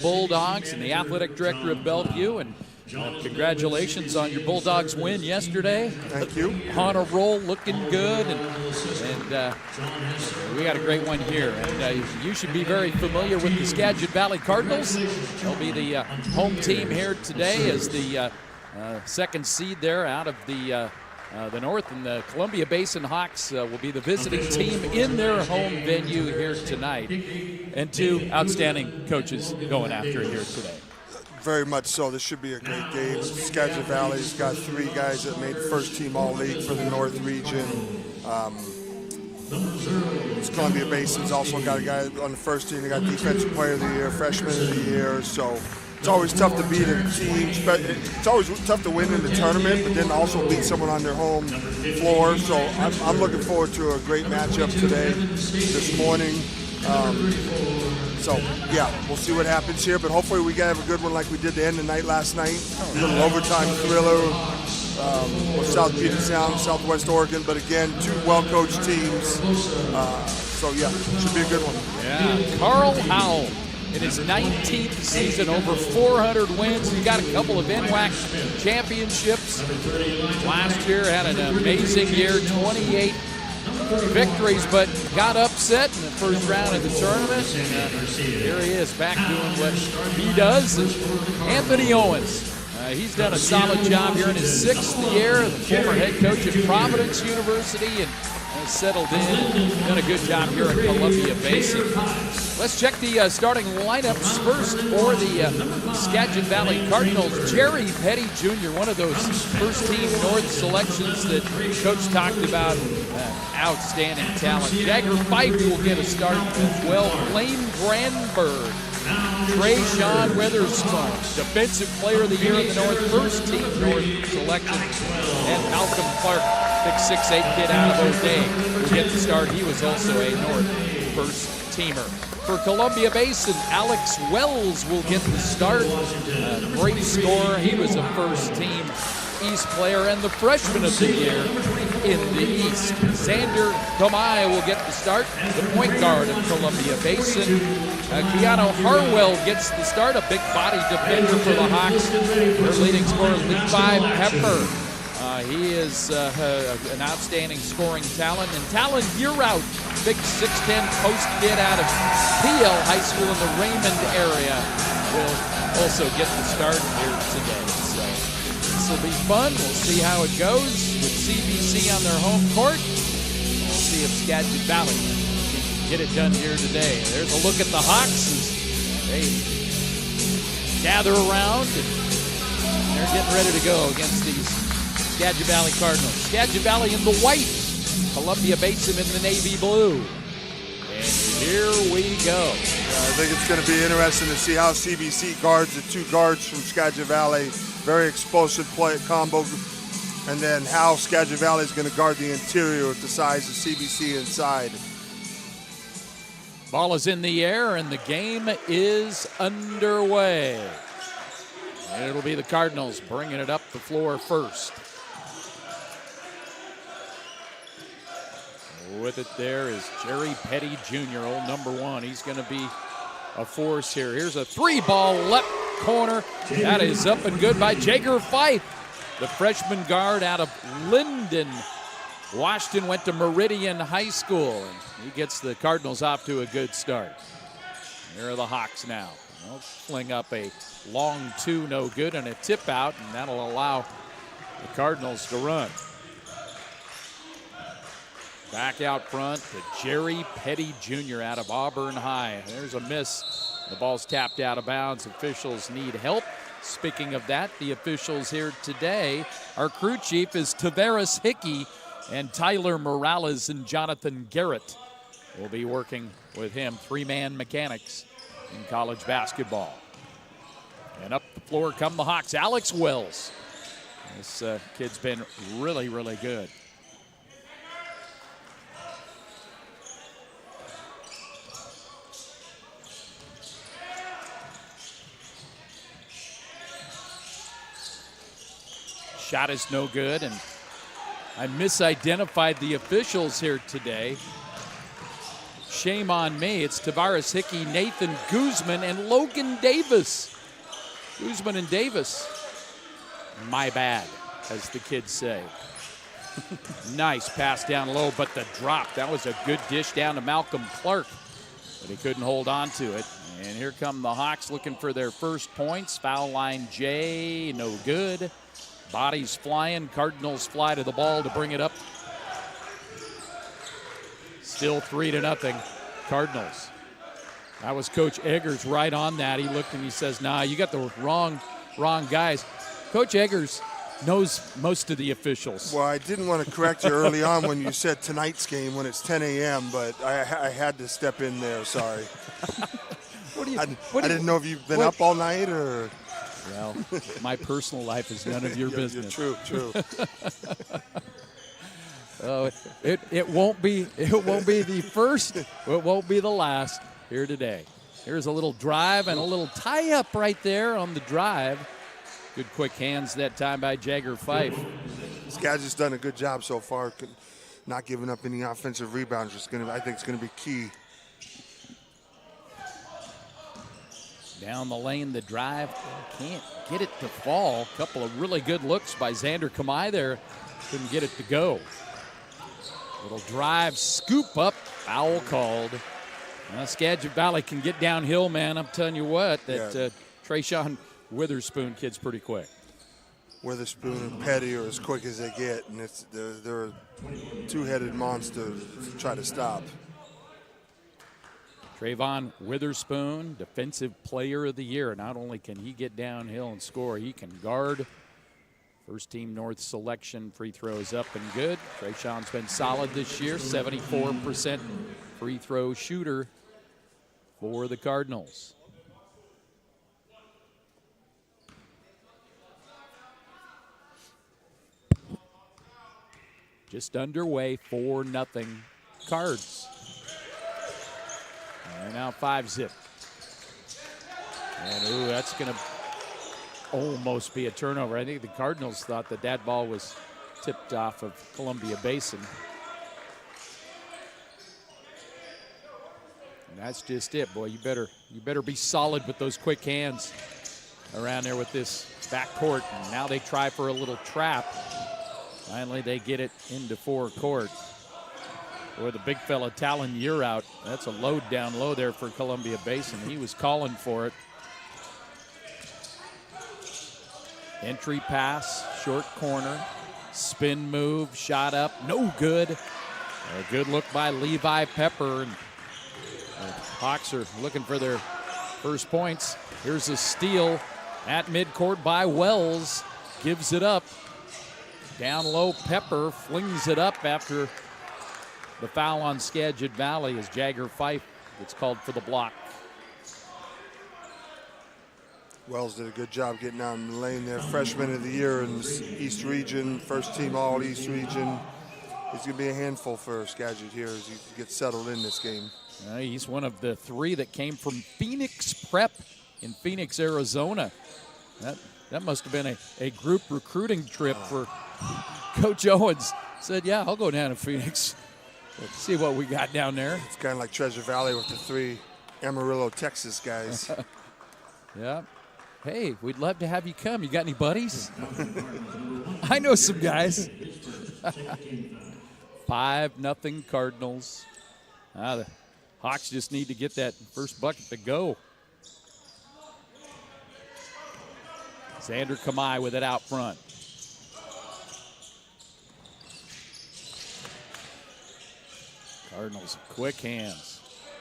Bulldogs and the athletic director of Bellevue, and congratulations on your Bulldogs win yesterday. Thank you. On a roll, looking good, and we got a great one here. And you should be very familiar with the Skagit Valley Cardinals. They'll be the home team here today as the second seed there out of the North, and the Columbia Basin Hawks will be the visiting team in their home venue here tonight. And two outstanding coaches going after it here today. Very much so. This should be a great game. Skagit Valley's got 3 guys that made first team All-League for the North region. Columbia Basin's also got a guy on the first team. They got Defensive Player of the Year, Freshman of the Year. So it's always tough to beat a team. It's always tough to win in the tournament, but then also beat someone on their home floor. So I'm looking forward to a great matchup today, this morning. So, yeah, we'll see what happens here, but hopefully we can have a good one like we did to end the night last night. A little overtime thriller with South Puget Sound, Southwest Oregon, but again, 2 well-coached teams. So, yeah, should be a good one. Yeah, Carl Howell in his 19th season, over 400 wins. He got a couple of NWAC championships. Last year had an amazing year, 28 victories, but got upset in the first round of the tournament. And here he is back doing what he does. And Anthony Owens, he's done a solid job here in his 6th year, the former head coach at Providence University, and has settled in and done a good job here at Columbia Basin. Let's check the starting lineups first for the Skagit Valley Cardinals. Jerry Petty Jr., one of those first-team North selections that Coach talked about. Outstanding talent. Jagger Fife will get a start as well. Blaine Brandberg. Trayshawn Witherspoon, Defensive Player of the Year in the North, first-team North selection. And Malcolm Clark, big 6'8" kid out of O'Day, will get the start. He was also a North first-teamer. For Columbia Basin, Alex Wells will get the start. Great scorer. He was a first-team East player and the Freshman of the Year in the East. Xander Tomai will get the start, the point guard of Columbia Basin. Keanu Harwell gets the start, a big body defender for the Hawks. Their leading scorer, Levi Pepper. He is an outstanding scoring talent. And Talon Yearout, big 6'10" post kid out of PL High School in the Raymond area, will also get the start here today. So this will be fun. We'll see how it goes with CBC on their home court. We'll see if Skagit Valley can get it done here today. There's a look at the Hawks as they gather around, and they're getting ready to go against these Skagit Valley Cardinals. Skagit Valley in the white, Columbia Basin in the navy blue. And here we go. I think it's going to be interesting to see how CBC guards the 2 guards from Skagit Valley. Very explosive play combo. And then how Skagit Valley is going to guard the interior with the size of CBC inside. Ball is in the air and the game is underway. And it'll be the Cardinals bringing it up the floor first. With it there is Jerry Petty Jr., old number 1. He's going to be a force here. Here's a 3-ball left corner. That is up and good by Jagger Fife, the freshman guard out of Linden. Washington went to Meridian High School, and he gets the Cardinals off to a good start. Here are the Hawks now. They'll fling up a long 2, no good, and a tip out, and that'll allow the Cardinals to run. Back out front to Jerry Petty Jr. out of Auburn High. There's a miss. The ball's tapped out of bounds. Officials need help. Speaking of that, the officials here today, our crew chief is Tavares Hickey, and Tyler Morales and Jonathan Garrett will be working with him. 3-man mechanics in college basketball. And up the floor come the Hawks. Alex Wells. This kid's been really, really good. Shot is no good, and I misidentified the officials here today. Shame on me. It's Tavares Hickey, Nathan Guzman, and Logan Davis. Guzman and Davis. My bad, as the kids say. Nice pass down low, but the drop. That was a good dish down to Malcolm Clark, but he couldn't hold on to it. And here come the Hawks looking for their first points. Foul line J, no good. Bodies flying. Cardinals fly to the ball to bring it up. Still 3-0, Cardinals. That was Coach Eggers right on that. He looked and he says, nah, you got the wrong guys. Coach Eggers knows most of the officials. Well, I didn't want to correct you early on when you said tonight's game when it's 10 a.m., but I had to step in there, sorry. I didn't know if you've been up all night or... Well, my personal life is none of your business. True. Oh, it won't be the first. It won't be the last here today. Here's a little drive and a little tie-up right there on the drive. Good quick hands that time by Jagger Fife. Skagit's done a good job so far, not giving up any offensive rebounds. I think it's going to be key. Down the lane, the drive. Can't get it to fall. A couple of really good looks by Xander Kamai there. Couldn't get it to go. Little drive, scoop up, foul called. Skagit Valley can get downhill, man. I'm telling you what, that Trayshawn Witherspoon kid's pretty quick. Witherspoon and Petty are as quick as they get, and they're a two-headed monster to try to stop. Trayvon Witherspoon, Defensive Player of the Year. Not only can he get downhill and score, he can guard. First team North selection, free throws up and good. Trayshawn's been solid this year, 74% free throw shooter for the Cardinals. Just underway, 4-0 Cards. And now 5-zip. And that's going to almost be a turnover. I think the Cardinals thought that ball was tipped off of Columbia Basin. And that's just it, boy. You better be solid with those quick hands around there with this backcourt. And now they try for a little trap. Finally, they get it into forecourt. Boy, the big fella, Talon Yearout. That's a load down low there for Columbia Basin. He was calling for it. Entry pass, short corner, spin move, shot up, no good. A good look by Levi Pepper. And the Hawks are looking for their first points. Here's a steal at midcourt by Wells. Gives it up. Down low, Pepper flings it up after the foul on Skagit Valley as Jagger Fife gets called for the block. Wells did a good job getting down the lane there. Freshman of the year in the East Region, first team all East Region. He's going to be a handful for Skagit here as he gets settled in this game. He's one of the three that came from Phoenix Prep in Phoenix, Arizona. That must have been a group recruiting trip for Coach Owens. Said, yeah, I'll go down to Phoenix. Let's see what we got down there. It's kind of like Treasure Valley with the three Amarillo, Texas guys. Yeah. Hey, we'd love to have you come. You got any buddies? I know some guys. 5-0 Cardinals. The Hawks just need to get that first bucket to go. Xander Kamai with it out front. Cardinals, quick hands.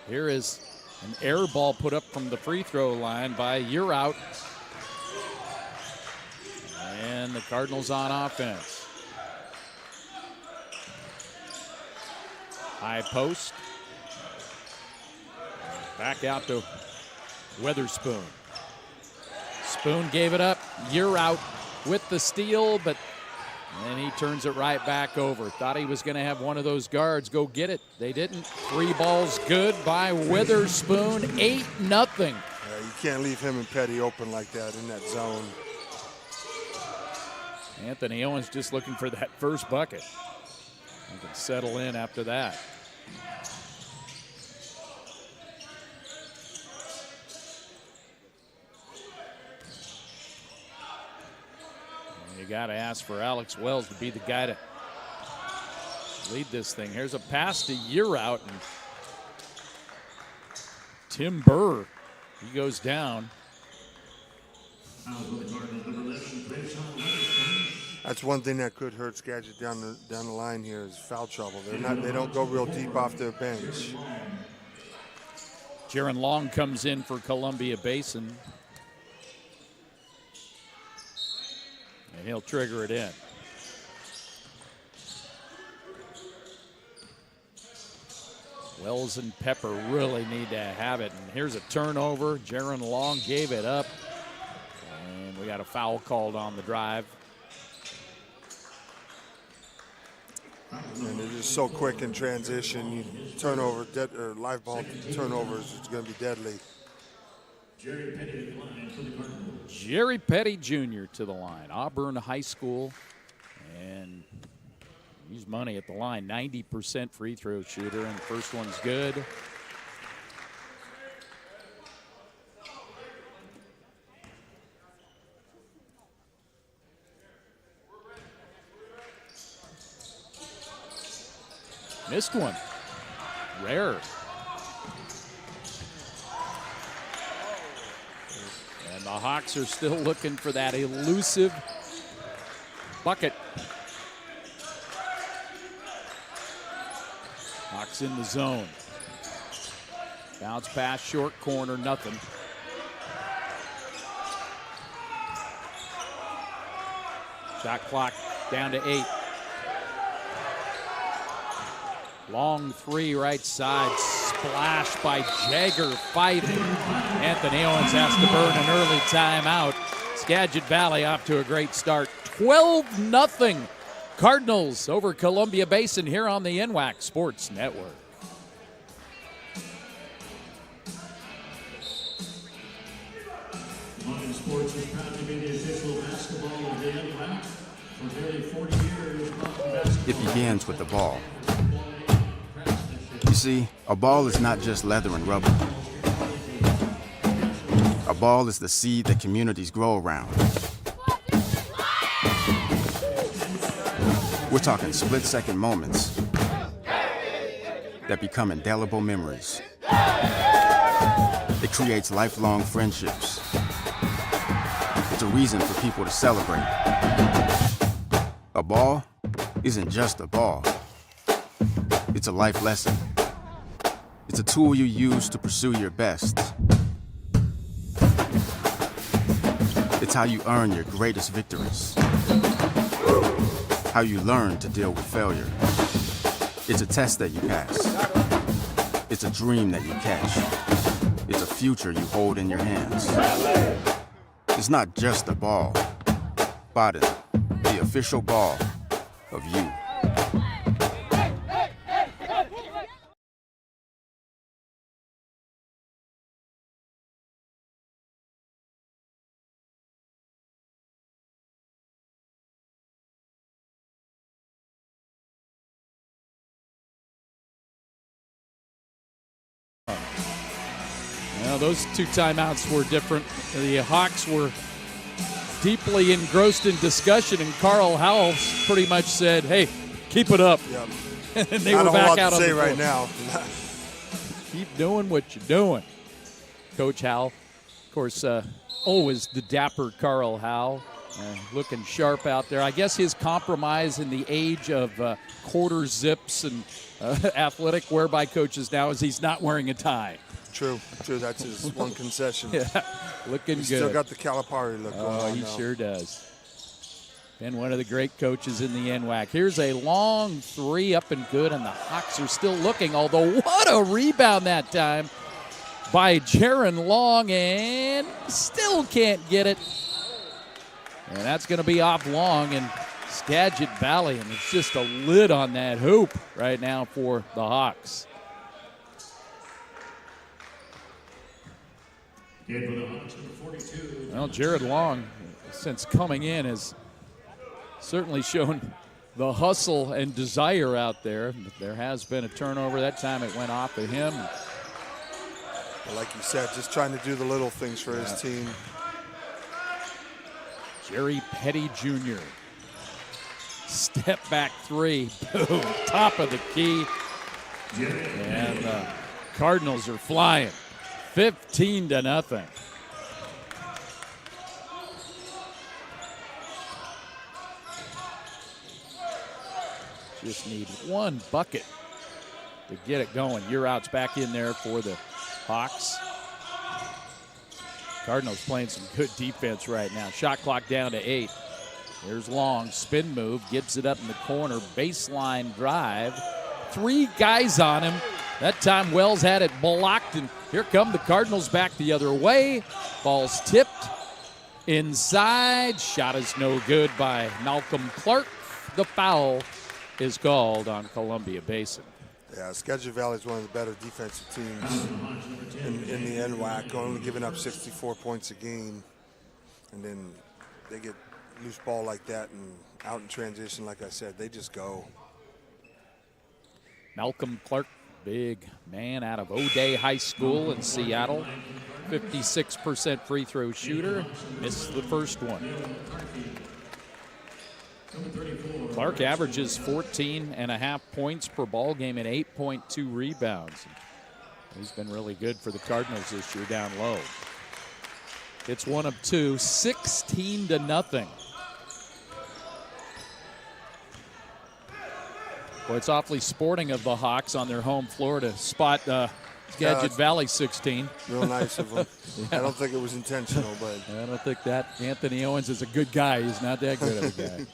Here is an air ball put up from the free throw line by Yearout. And the Cardinals on offense. High post. Back out to Witherspoon. Spoon gave it up. Yearout with the steal, but and he turns it right back over. Thought he was going to have one of those guards go get it. They didn't. 3 balls good by Witherspoon. 8-0. You can't leave him and Petty open like that in that zone. Anthony Owens just looking for that first bucket. He can settle in after that. You got to ask for Alex Wells to be the guy to lead this thing. Here's a pass to Year Out, and Tim Burr, he goes down. That's one thing that could hurt Skagit down the line here is foul trouble. They don't go real deep off their bench. Jaron Long comes in for Columbia Basin. And he'll trigger it in. Wells and Pepper really need to have it. And here's a turnover. Jaron Long gave it up. And we got a foul called on the drive. And they're just so quick in transition. You turnover, live ball turnovers, it's going to be deadly. Jerry Petty Jr. to the line. Auburn High School. And he's money at the line. 90% free throw shooter, and the first one's good. Missed one. Rare. And the Hawks are still looking for that elusive bucket. Hawks in the zone. Bounce pass, short corner, nothing. Shot clock down to 8. Long three right side, splash by Jagger fighting. Anthony Owens has to burn an early timeout. Skagit Valley off to a great start. 12-0 Cardinals over Columbia Basin here on the NWAC Sports Network. Modern Sports is proud to be the official basketball of the NWAC for nearly 40 years. It begins with the ball. You see, a ball is not just leather and rubber. A ball is the seed that communities grow around. We're talking split-second moments that become indelible memories. It creates lifelong friendships. It's a reason for people to celebrate. A ball isn't just a ball. It's a life lesson. It's a tool you use to pursue your best. It's how you earn your greatest victories. How you learn to deal with failure. It's a test that you pass. It's a dream that you catch. It's a future you hold in your hands. It's not just a ball. Basin, the official ball of you. Well, those two timeouts were different. The Hawks were deeply engrossed in discussion, and Carl Howell pretty much said, "Hey, keep it up." Yep. And they were back out on the say floor. right now. Keep doing what you're doing, Coach Howell. Of course, always the dapper Carl Howell, looking sharp out there. I guess his compromise in the age of quarter zips and athletic wear by coaches now is he's not wearing a tie. True. That's his one concession. Yeah, looking good. Still got the Calipari look going on. Oh, he now. sure does. Been one of the great coaches in the NWAC. Here's a long three up and good, and the Hawks are still looking, although what a rebound that time by Jaron Long, and still can't get it. And that's going to be off Long, and Skagit Valley, and it's just a lid on that hoop right now for the Hawks. Well, Jared Long, since coming in, has certainly shown the hustle and desire out there. But there has been a turnover. That time it went off of him. But like you said, just trying to do the little things for his team. Jerry Petty Jr. Step back three, boom, top of the key. And the Cardinals are flying, 15-0. Just need one bucket to get it going. Yearout's back in there for the Hawks. Cardinals playing some good defense right now. Shot clock down to 8. Here's Long, spin move, gets it up in the corner, baseline drive. 3 guys on him. That time Wells had it blocked, and here come the Cardinals back the other way. Ball's tipped inside. Shot is no good by Malcolm Clark. The foul is called on Columbia Basin. Yeah, Skagit Valley is one of the better defensive teams in the NWAC, only giving up 64 points a game. And then they get loose ball like that and out in transition, like I said, they just go. Malcolm Clark, big man out of O'Day High School in Seattle. 56% free throw shooter, missed the first one. Clark averages 14.5 points per ball game and 8.2 rebounds. He's been really good for the Cardinals this year down low. It's 1 of 2, 16-0. Boy, it's awfully sporting of the Hawks on their home floor to spot Skagit Valley 16. Real nice of them. Yeah. I don't think it was intentional, but I don't think that. Anthony Owens is a good guy. He's not that good of a guy.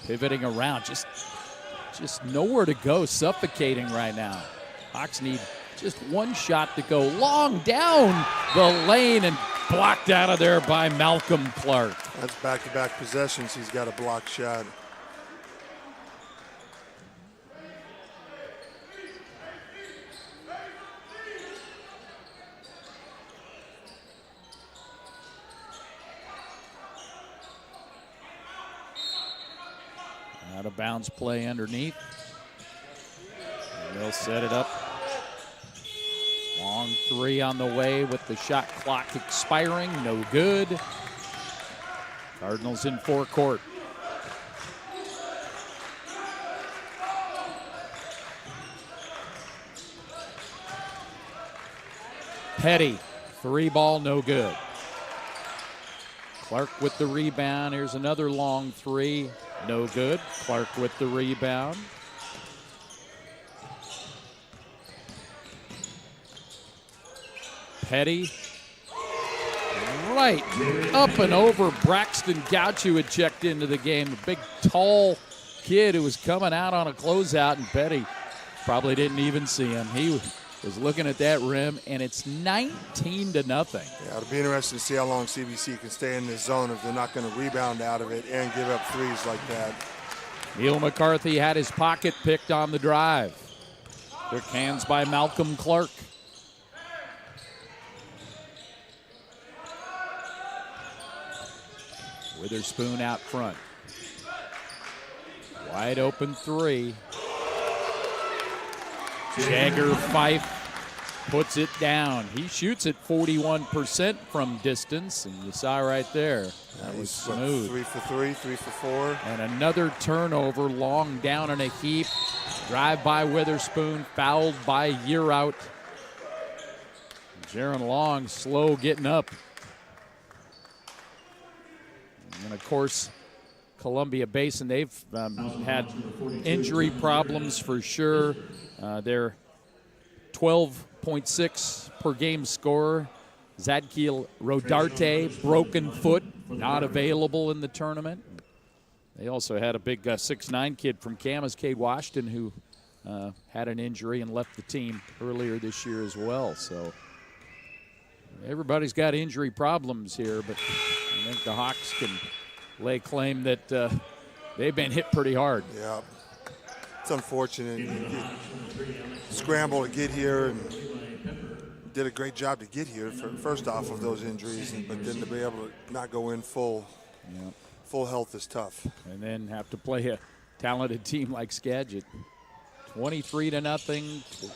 Pivoting around, just nowhere to go, suffocating right now. Hawks need just one shot to go long down the lane and blocked out of there by Malcolm Clark. That's back-to-back possessions. He's got a blocked shot. Out of bounds play underneath. And they'll set it up. Long 3 on the way with the shot clock expiring. No good. Cardinals in forecourt. Petty, 3 ball, no good. Clark with the rebound. Here's another long 3. No good. Clark with the rebound. Petty. Right up and over Braxton Gouch, who had checked into the game. A big, tall kid who was coming out on a closeout, and Petty probably didn't even see him. He was looking at that rim, and it's 19-0. Yeah, it'll be interesting to see how long CBC can stay in this zone if they're not going to rebound out of it and give up threes like that. Neil McCarthy had his pocket picked on the drive. Quick hands by Malcolm Clark. Witherspoon out front. Wide open 3. Jagger Fife puts it down. He shoots at 41% from distance, and you saw right there. That was smooth. 3 for 3, 3 for 4. And another turnover, long down in a heap. Drive by Witherspoon, fouled by Yearout. Jaron Long slow getting up. And of course, Columbia Basin, they've had injury problems for sure. They're 12.6 per game scorer. Zadkiel Rodarte, broken foot, not available in the tournament. They also had a big 6'9" kid from Camas, Cade Washington, who had an injury and left the team earlier this year as well. So everybody's got injury problems here, but I think the Hawks can lay claim that they've been hit pretty hard. Yeah. It's unfortunate. You scramble to get here and did a great job to get here, first off of those injuries, but then to be able to not go in full health is tough. And then have to play a talented team like Skagit. 23-0.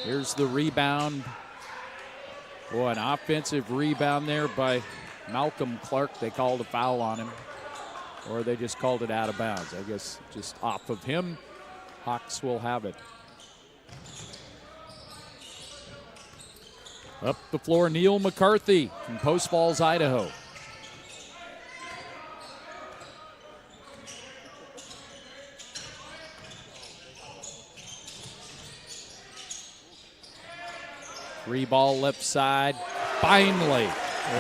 Here's the rebound. Boy, an offensive rebound there by Malcolm Clark. They called a foul on him, or they just called it out of bounds. I guess just off of him. Hawks will have it. Up the floor, Neil McCarthy from Post Falls, Idaho. Three ball left side. Finally,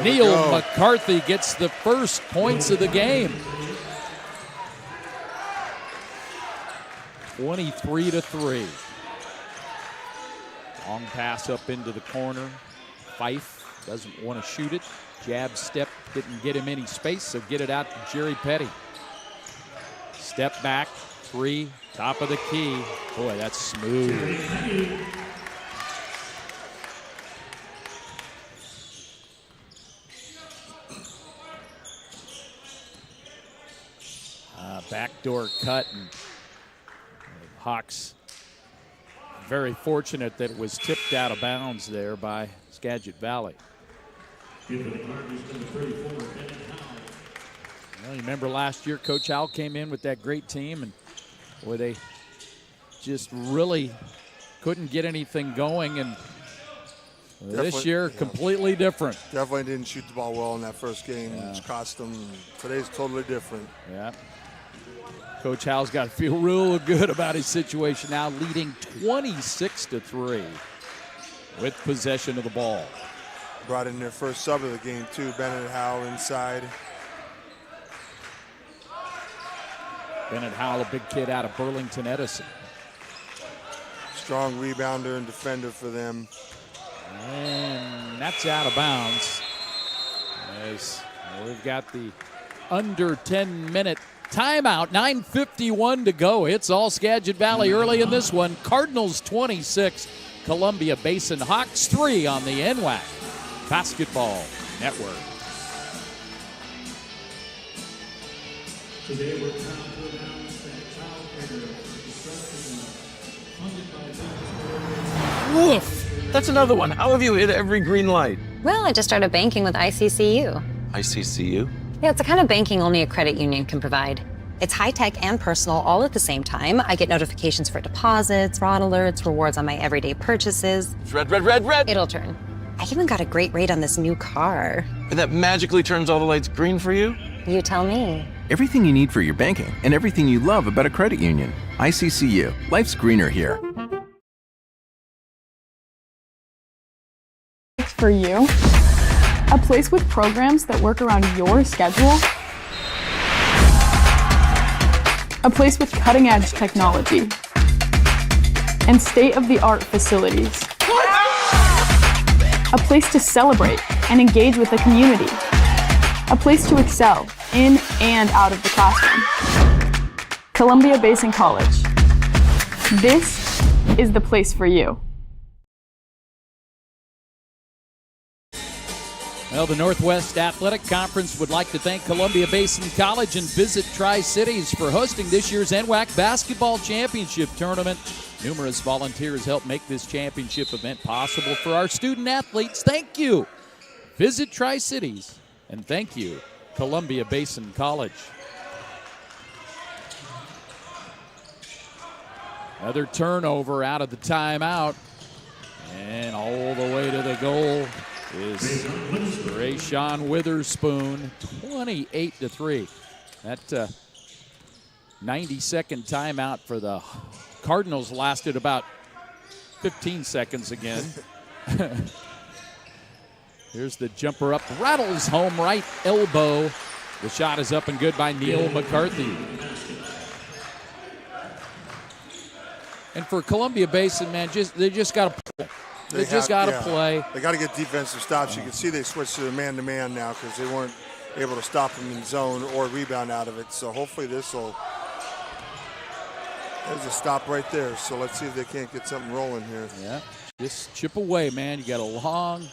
Neil McCarthy gets the first points of the game. 23-3. Long pass up into the corner. Fife doesn't want to shoot it. Jab step didn't get him any space, so get it out to Jerry Petty. Step back, three, top of the key. Boy, that's smooth. Backdoor cut, and Hawks very fortunate that it was tipped out of bounds there by Skagit Valley. Well, you remember last year Coach Howell came in with that great team, and boy, they just really couldn't get anything going, and this year completely different. Definitely didn't shoot the ball well in that first game, which cost them. Today's totally different. Yeah. Coach Howell's got to feel real good about his situation now, leading 26-3 with possession of the ball. Brought in their first sub of the game, too. Bennett Howell inside. Bennett Howell, a big kid out of Burlington Edison. Strong rebounder and defender for them. And that's out of bounds. As we've got the under 10-minute timeout, 9:51 to go. It's all Skagit Valley early in this one. Cardinals 26, Columbia Basin Hawks 3 on the NWAC Basketball Network. Today we're proud to announce that child care construction funded by Woof! That's another one. How have you hit every green light? Well, I just started banking with ICCU. ICCU? Yeah, it's the kind of banking only a credit union can provide. It's high-tech and personal all at the same time. I get notifications for deposits, fraud alerts, rewards on my everyday purchases. It's red, red, red, red! It'll turn. I even got a great rate on this new car. And that magically turns all the lights green for you? You tell me. Everything you need for your banking and everything you love about a credit union. ICCU. Life's greener here. For you, a place with programs that work around your schedule, a place with cutting-edge technology and state-of-the-art facilities, a place to celebrate and engage with the community, a place to excel in and out of the classroom. Columbia Basin College. This is the place for you. Well, the Northwest Athletic Conference would like to thank Columbia Basin College and Visit Tri-Cities for hosting this year's NWAC Basketball Championship Tournament. Numerous volunteers helped make this championship event possible for our student athletes. Thank you, Visit Tri-Cities, and thank you, Columbia Basin College. Another turnover out of the timeout, and all the way to the goal is Rayshawn Witherspoon, 28-3. That 90-second timeout for the Cardinals lasted about 15 seconds again. Here's the jumper up, rattles home right elbow. The shot is up and good by Neil McCarthy. And for Columbia Basin, man, they just got to play. They just got to play. They got to get defensive stops. You can see they switched to the man-to-man now because they weren't able to stop them in zone or rebound out of it. So hopefully this will. There's a stop right there. So let's see if they can't get something rolling here. Yeah, just chip away, man. You got a long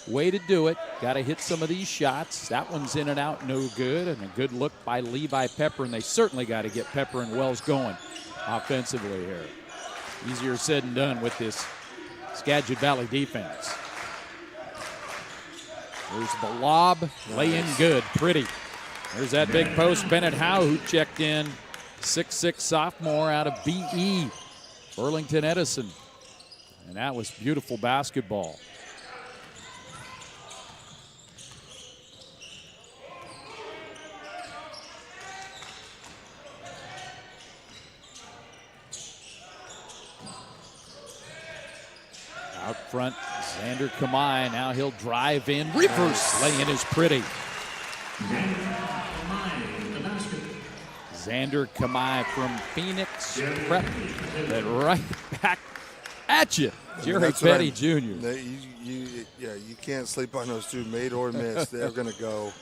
way to do it. Got to hit some of these shots. That one's in and out, no good. And a good look by Levi Pepper. And they certainly got to get Pepper and Wells going offensively here. Easier said than done with this Skagit Valley defense. There's the lob, lay in good, pretty. There's that big post, Bennett Howe, who checked in, 6'6" sophomore out of BE, Burlington Edison. And that was beautiful basketball. Out front, Xander Kamai. Now he'll drive in. Reverse lay-in is pretty. Xander Kamai from Phoenix Prep. That right back at you, Jerry Petty Jr. You can't sleep on those two, made or missed. They're going to go.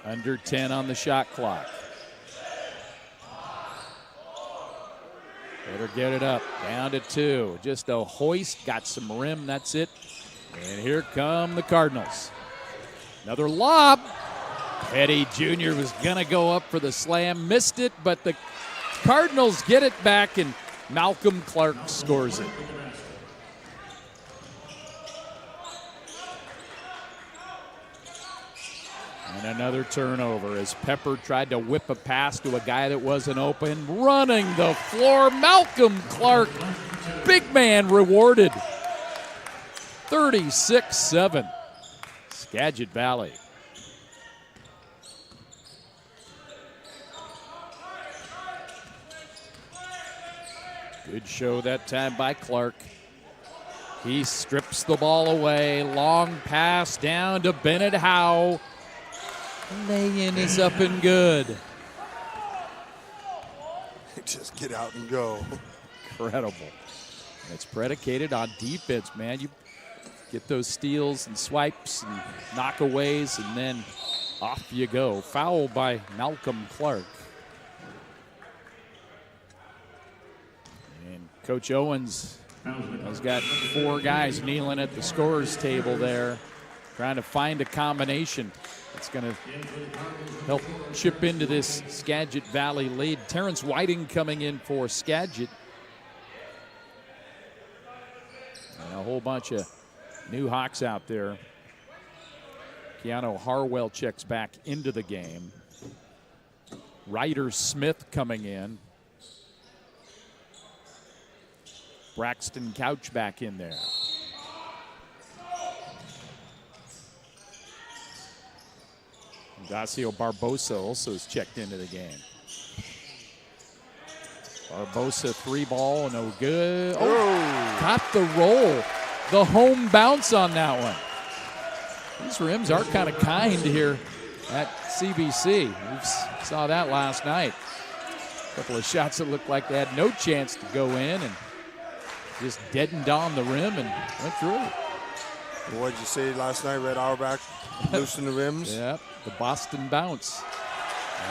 Under 10 on the shot clock. Better get it up. Down to 2. Just a hoist. Got some rim. That's it. And here come the Cardinals. Another lob. Petty Jr. was going to go up for the slam. Missed it, but the Cardinals get it back, and Malcolm Clark scores it. And another turnover as Pepper tried to whip a pass to a guy that wasn't open. Running the floor, Malcolm Clark. Big man rewarded. 36-7. Skagit Valley. Good show that time by Clark. He strips the ball away. Long pass down to Bennett Howe. Lay-in is up and good. Just get out and go. Incredible. It's predicated on defense, man. You get those steals and swipes and knockaways, and then off you go. Foul by Malcolm Clark. And Coach Owens has got 4 guys kneeling at the scorer's table there, trying to find a combination. It's going to help chip into this Skagit Valley lead. Terrence Whiting coming in for Skagit. And a whole bunch of new Hawks out there. Keanu Harwell checks back into the game. Ryder Smith coming in. Braxton Couch back in there. Dacio Barbosa also has checked into the game. Barbosa 3-ball, no good. Oh, got the roll. The home bounce on that one. These rims are kind of kind here at CBC. We saw that last night. A couple of shots that looked like they had no chance to go in and just deadened on the rim and went through. What did you say last night, Red Auerbach? Loosen the rims? Yeah, the Boston bounce.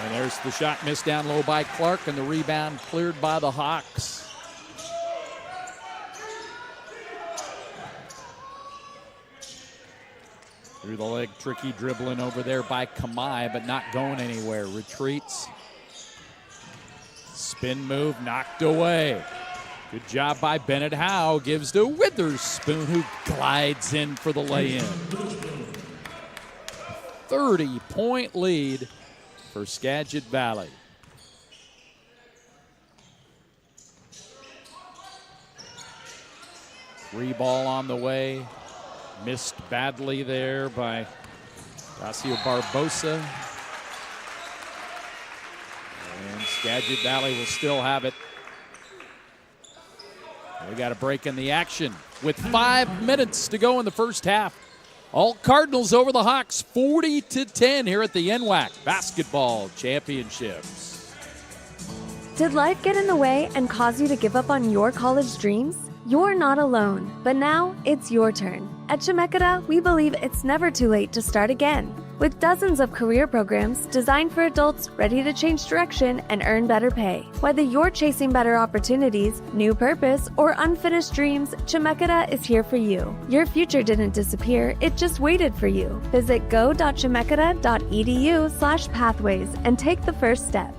And there's the shot missed down low by Clark, and the rebound cleared by the Hawks. Through the leg, tricky dribbling over there by Kamai, but not going anywhere. Retreats. Spin move, knocked away. Good job by Bennett Howe. Gives to Witherspoon, who glides in for the lay-in. 30-point lead for Skagit Valley. Free ball on the way. Missed badly there by Dacio Barbosa. And Skagit Valley will still have it. We got a break in the action with 5 minutes to go in the first half. All Cardinals over the Hawks, 40-10 here at the NWAC Basketball Championships. Did life get in the way and cause you to give up on your college dreams? You're not alone, but now it's your turn. At Chemeketa, we believe it's never too late to start again. with dozens of career programs designed for adults ready to change direction and earn better pay. Whether you're chasing better opportunities, new purpose, or unfinished dreams, Chemeketa is here for you. Your future didn't disappear, it just waited for you. Visit go.chemeketa.edu/pathways and take the first step.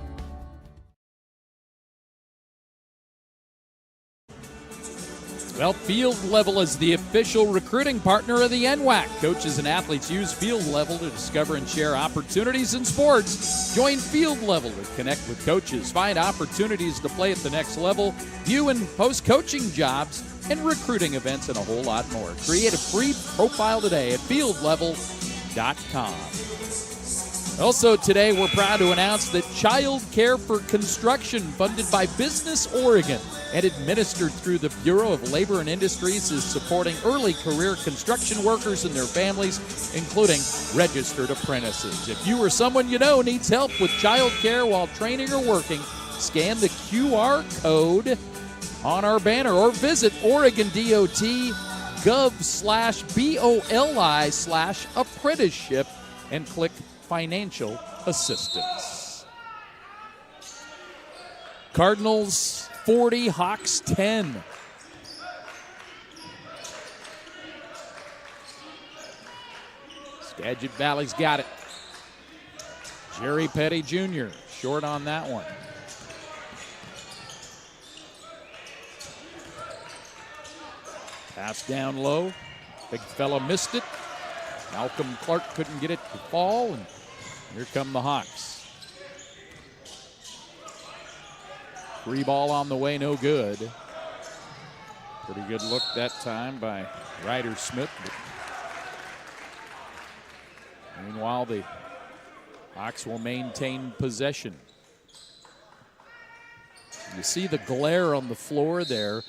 Well, Field Level is the official recruiting partner of the NWAC. Coaches and athletes use Field Level to discover and share opportunities in sports. Join Field Level to connect with coaches, find opportunities to play at the next level, view and post coaching jobs, and recruiting events, and a whole lot more. Create a free profile today at fieldlevel.com. Also today, we're proud to announce that Child Care for Construction, funded by Business Oregon and administered through the Bureau of Labor and Industries, is supporting early career construction workers and their families, including registered apprentices. If you or someone you know needs help with child care while training or working, scan the QR code on our banner or visit OregonDOT.gov/BOLI/apprenticeship and click Financial Assistance. Cardinals 40, Hawks 10. Skagit Valley's got it. Jerry Petty Jr. short on that one. Pass down low. Big fella missed it. Malcolm Clark couldn't get it to fall, and here come the Hawks. Free ball on the way, no good. Pretty good look that time by Ryder Smith. Meanwhile, the Hawks will maintain possession. You see the glare on the floor there.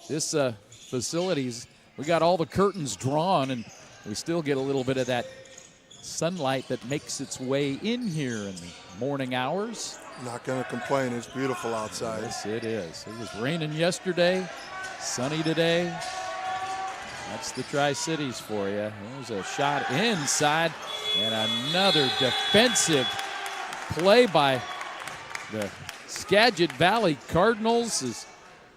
This facility's, we got all the curtains drawn, and we still get a little bit of that sunlight that makes its way in here in the morning hours. Not going to complain. It's beautiful outside. Yes, it is. It was raining yesterday, sunny today. That's the Tri-Cities for you. There's a shot inside, and another defensive play by the Skagit Valley Cardinals.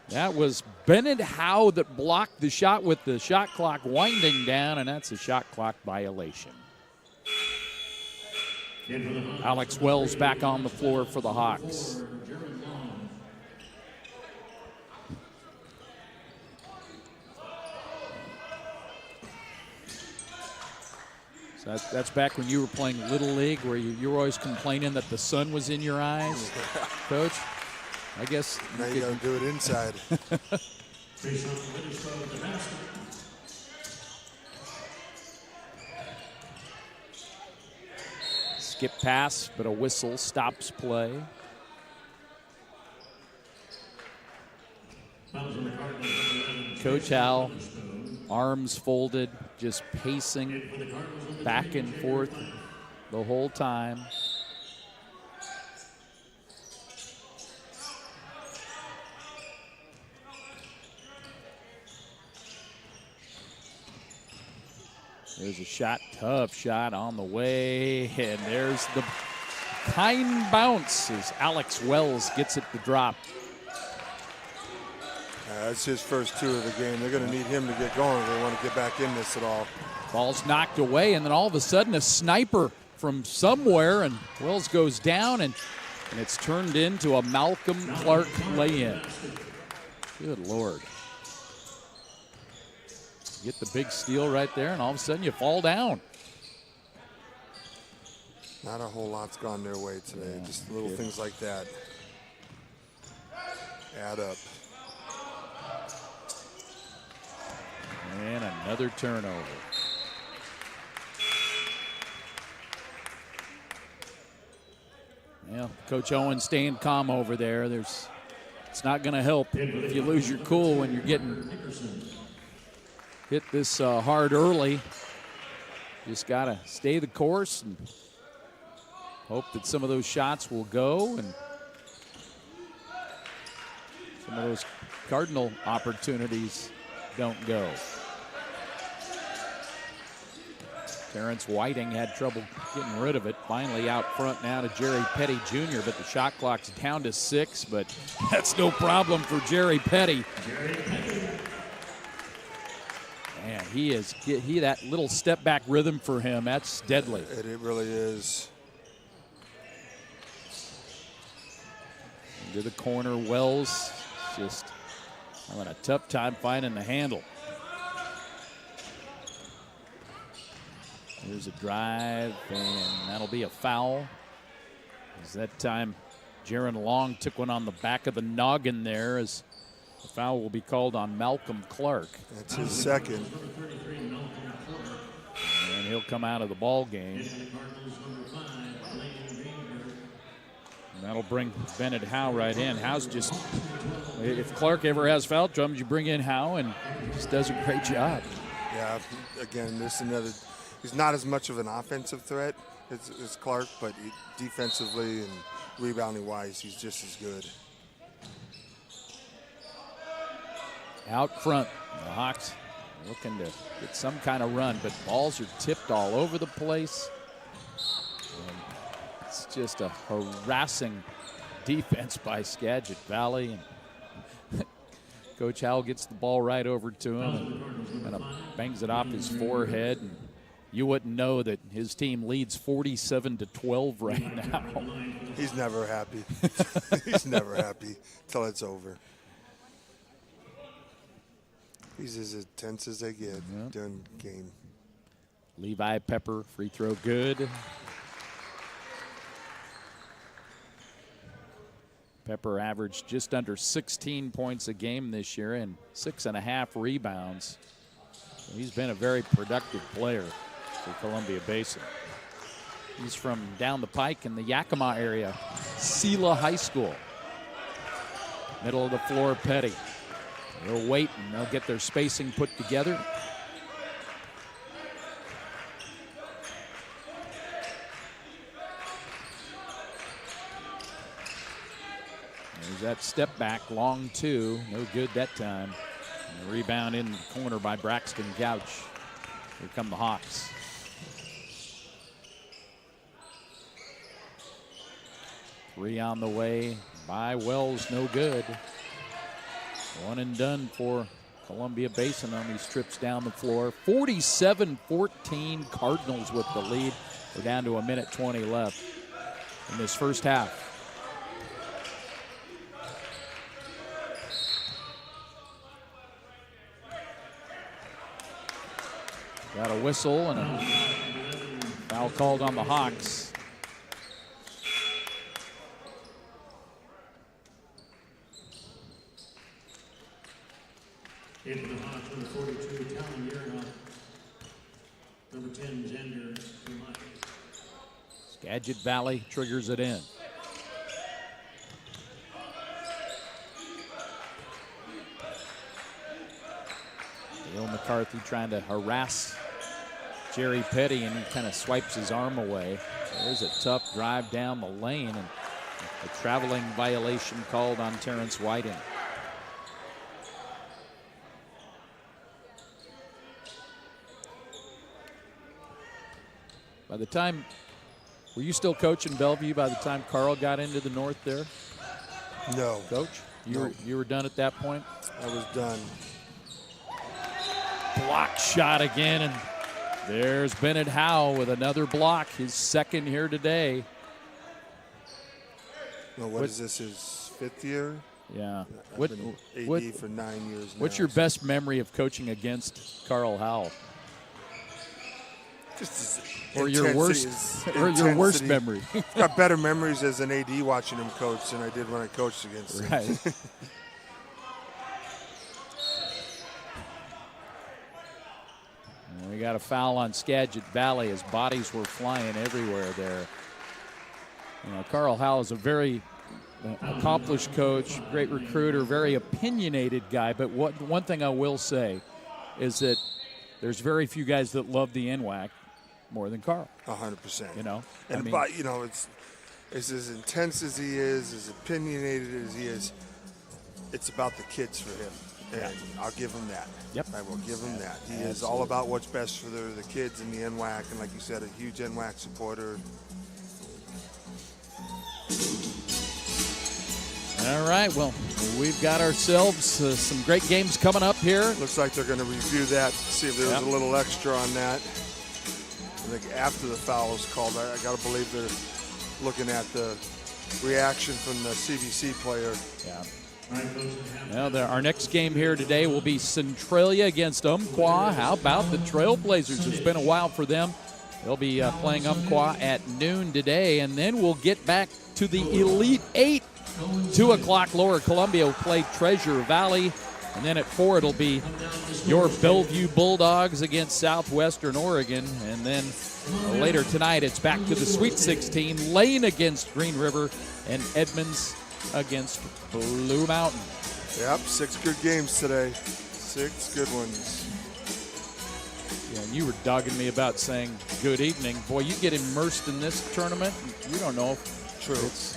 That was Bennett Howe that blocked the shot with the shot clock winding down, and that's a shot clock violation. Alex Wells back on the floor for the Hawks. So that's back when you were playing Little League, where you were always complaining that the sun was in your eyes, Coach. I guess now you got to do it inside. Skip pass, but a whistle stops play. Coach Hal, arms folded, just pacing back and forth the whole time. There's a shot, tough shot on the way, and there's the kind bounce as Alex Wells gets it to drop. That's his first two of the game. They're going to need him to get going if they want to get back in this at all. Ball's knocked away, and then all of a sudden a sniper from somewhere, and Wells goes down, and it's turned into a Malcolm Clark lay-in. Good Lord. Get the big steal right there, and all of a sudden you fall down. Not a whole lot's gone their way today. Just little things like that add up. And another turnover. Well, Coach Owen staying calm over there. It's not going to help if you lose your cool when you're getting hit this hard early. Just got to stay the course and hope that some of those shots will go and some of those Cardinal opportunities don't go. Terrence Whiting had trouble getting rid of it. Finally out front now to Jerry Petty Jr., but the shot clock's down to 6, but that's no problem for Jerry Petty. Man, that little step back rhythm for him, that's deadly. It really is. Into the corner, Wells just having a tough time finding the handle. Here's a drive, and that'll be a foul. As that time, Jaron Long took one on the back of the noggin there, as the foul will be called on Malcolm Clark. That's his second. And he'll come out of the ball game. And that'll bring Bennett Howe right in. Howe's just, if Clark ever has foul troubles, you bring in Howe, and he just does a great job. Yeah, again, this is another. He's not as much of an offensive threat as Clark, but defensively and rebounding-wise, he's just as good. Out front, the Hawks looking to get some kind of run, but balls are tipped all over the place. And it's just a harassing defense by Skagit Valley. And Coach Howell gets the ball right over to him and kind of bangs it off his forehead. And you wouldn't know that his team leads 47-12 right now. He's never happy. He's never happy till it's over. He's as intense as they get during the game. Levi Pepper, free throw good. Pepper averaged just under 16 points a game this year and 6.5 rebounds. So he's been a very productive player for Columbia Basin. He's from down the pike in the Yakima area, Sela High School. Middle of the floor, Petty. They'll wait and they'll get their spacing put together. There's that step back, long two, no good that time. And the rebound in the corner by Braxton Couch. Here come the Hawks. Three on the way by Wells, no good. One and done for Columbia Basin on these trips down the floor. 47-14 Cardinals with the lead. We're down to 1:20 left in this first half. Got a whistle and a foul called on the Hawks. Into the Hawks, number 42, Talon Uranoff. Number 10, Gender. Skagit Valley triggers it in. Dale McCarthy trying to harass Jerry Petty, and he kind of swipes his arm away. There's a tough drive down the lane, and a traveling violation called on Terrence Whiting. By the time, were you still coaching Bellevue by the time Carl got into the north there? No. Coach? You were done at that point? I was done. Block shot again, and there's Bennett Howe with another block, his second here today. Well, what is this, his 5th year? Yeah. I've been AD for 9 years now. What's your best memory of coaching against Carl Howell? Just or your worst memory? I've got better memories as an AD watching him coach than I did when I coached against him. Right. We got a foul on Skagit Valley as bodies were flying everywhere there. You know, Carl Howell is a very accomplished coach, great recruiter, very opinionated guy. But one thing I will say is that there's very few guys that love the NWAC more than Carl. 100%. You know, and but you know, it's as intense as he is, as opinionated as he is. It's about the kids for him. And I'll give him that. Yep. I will give him that. He is all about what's best for the kids in the NWAC, and like you said, a huge NWAC supporter. All right, well, we've got ourselves some great games coming up here. Looks like they're going to review that, see if there was a little extra on that. I think after the foul is called, I got to believe they're looking at the reaction from the CBC player. Yeah. Well, our next game here today will be Centralia against Umpqua. How about the Trailblazers? It's been a while for them. They'll be playing Umpqua at noon today, and then we'll get back to the Elite Eight. 2 o'clock, Lower Columbia will play Treasure Valley, and then at 4 it'll be your Bellevue Bulldogs against Southwestern Oregon, and then later tonight it's back to the Sweet 16, Lane against Green River, and Edmonds against Blue Mountain. Yep, 6 good games today. 6 good ones. Yeah, and you were dogging me about saying good evening. Boy, you get immersed in this tournament, you don't know if it's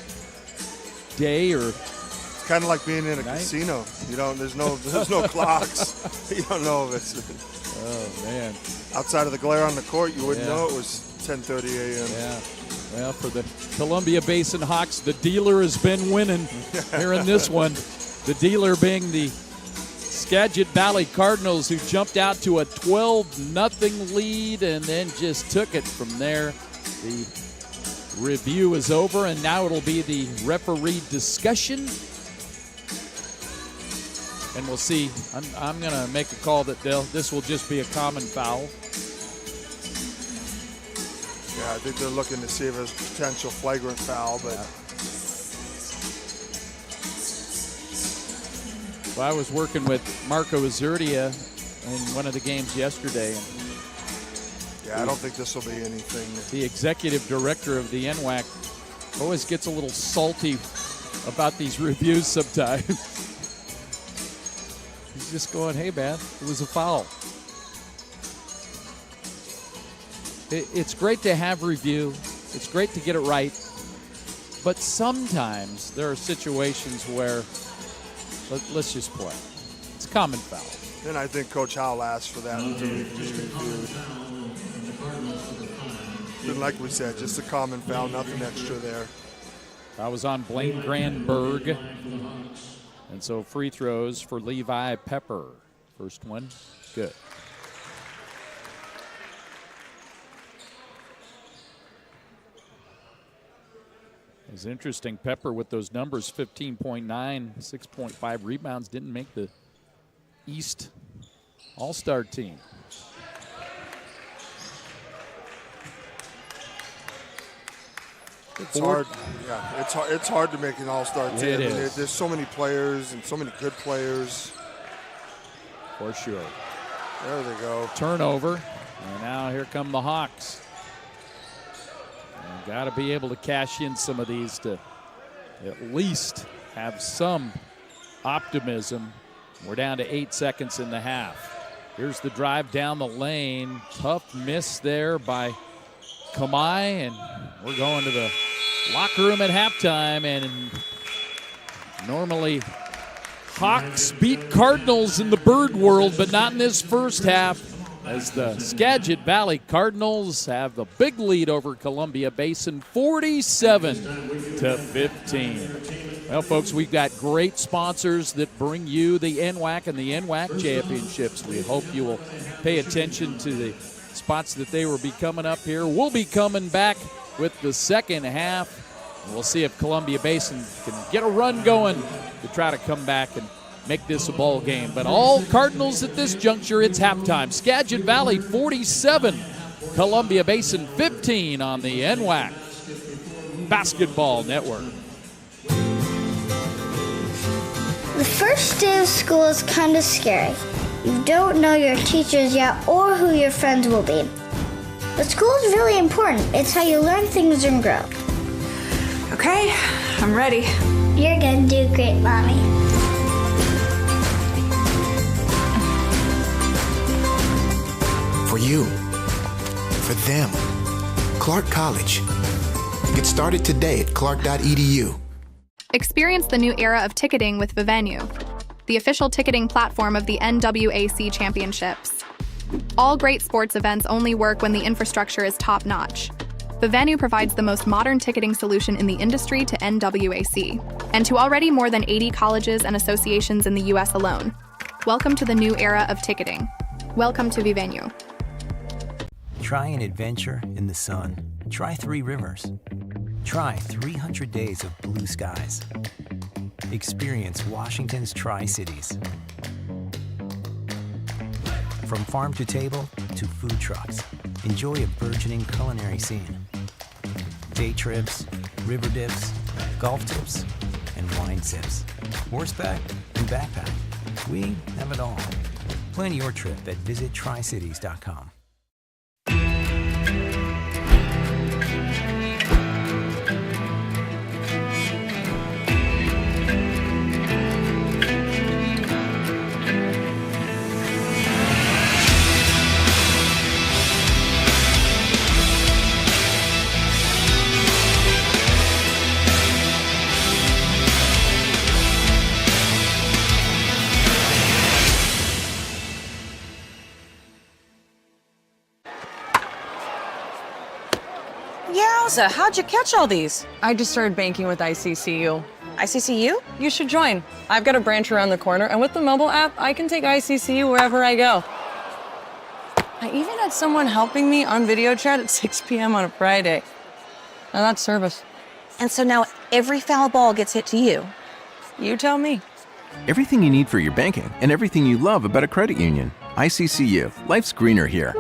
day or it's kind of like being in a casino. You don't. There's no clocks. You don't know if it's. Oh man! Outside of the glare on the court, you wouldn't know it was 10:30 a.m. Yeah. Well, for the Columbia Basin Hawks, the dealer has been winning here in this one. The dealer being the Skagit Valley Cardinals, who jumped out to a 12-0 lead and then just took it from there. The review is over, and now it'll be the referee discussion. And we'll see. I'm going to make a call that this will just be a common foul. Yeah, I think they're looking to see if there's a potential flagrant foul, but. Well, I was working with Marco Azurdia in one of the games yesterday. And yeah, I don't think this will be anything. The executive director of the NWAC always gets a little salty about these reviews sometimes. He's just going, hey, man, it was a foul. It's great to have review. It's great to get it right. But sometimes there are situations where let's just play. It's a common foul. And I think Coach Howell asked for that to be reviewed. And like we said, just a common foul, nothing extra there. I was on Blaine Grandberg. And so free throws for Levi Pepper. First one, good. It's interesting, Pepper with those numbers, 15.9, 6.5 rebounds, didn't make the East All-Star team. It's hard. Yeah, it's hard to make an all-star team. It is. There's so many players and so many good players. For sure. There they go. Turnover. And now here come the Hawks. Got to be able to cash in some of these to at least have some optimism. We're down to 8 seconds in the half. Here's the drive down the lane. Tough miss there by Kamai, and we're going to the locker room at halftime. And normally Hawks beat Cardinals in the Bird world, but not in this first half, as the Skagit Valley Cardinals have the big lead over Columbia Basin, 47-15. Well, folks, we've got great sponsors that bring you the NWAC and the NWAC championships. We hope you will pay attention to the spots that they will be coming up here. We'll be coming back with the second half. And we'll see if Columbia Basin can get a run going to try to come back and make this a ball game. But all Cardinals at this juncture, it's halftime. Skagit Valley 47, Columbia Basin 15 on the NWAC Basketball Network. The first day of school is kind of scary. You don't know your teachers yet or who your friends will be. But school is really important. It's how you learn things and grow. Okay, I'm ready. You're gonna do great, Mommy. For you, for them, Clark College. Get started today at clark.edu. Experience the new era of ticketing with Vivenue. the official ticketing platform of the NWAC Championships. All great sports events only work when the infrastructure is top-notch. Bivenu provides the most modern ticketing solution in the industry to NWAC, and to already more than 80 colleges and associations in the U.S. alone. Welcome to the new era of ticketing. Welcome to Bivenu. Try an adventure in the sun. Try 3 rivers. Try 300 days of blue skies. Experience Washington's Tri-Cities. From farm to table to food trucks, enjoy a burgeoning culinary scene. Day trips, river dips, golf tips, and wine sips. Horseback and backpack. We have it all. Plan your trip at visittricities.com. Yowza, how'd you catch all these? I just started banking with ICCU. ICCU? You should join. I've got a branch around the corner, and with the mobile app, I can take ICCU wherever I go. I even had someone helping me on video chat at 6 p.m. on a Friday. Now that's service. And so now every foul ball gets hit to you. You tell me. Everything you need for your banking and everything you love about a credit union. ICCU. Life's greener here.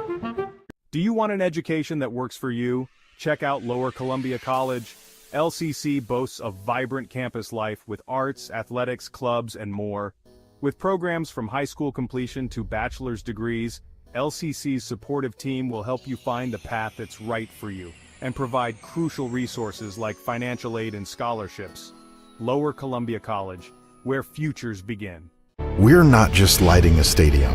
Do you want an education that works for you? Check out Lower Columbia College. LCC boasts a vibrant campus life with arts, athletics, clubs, and more. With programs from high school completion to bachelor's degrees, LCC's supportive team will help you find the path that's right for you and provide crucial resources like financial aid and scholarships. Lower Columbia College, where futures begin. We're not just lighting a stadium.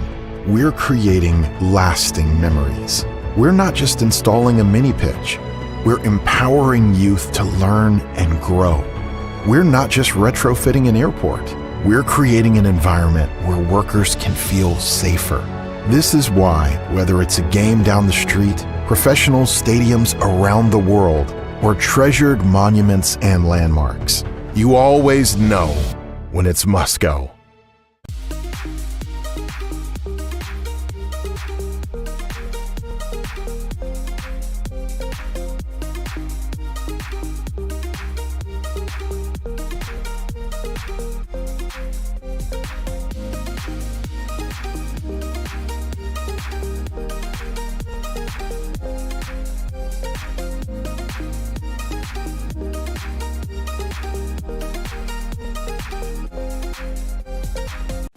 We're creating lasting memories. We're not just installing a mini pitch. We're empowering youth to learn and grow. We're not just retrofitting an airport. We're creating an environment where workers can feel safer. This is why, whether it's a game down the street, professional stadiums around the world, or treasured monuments and landmarks, you always know when it's must go.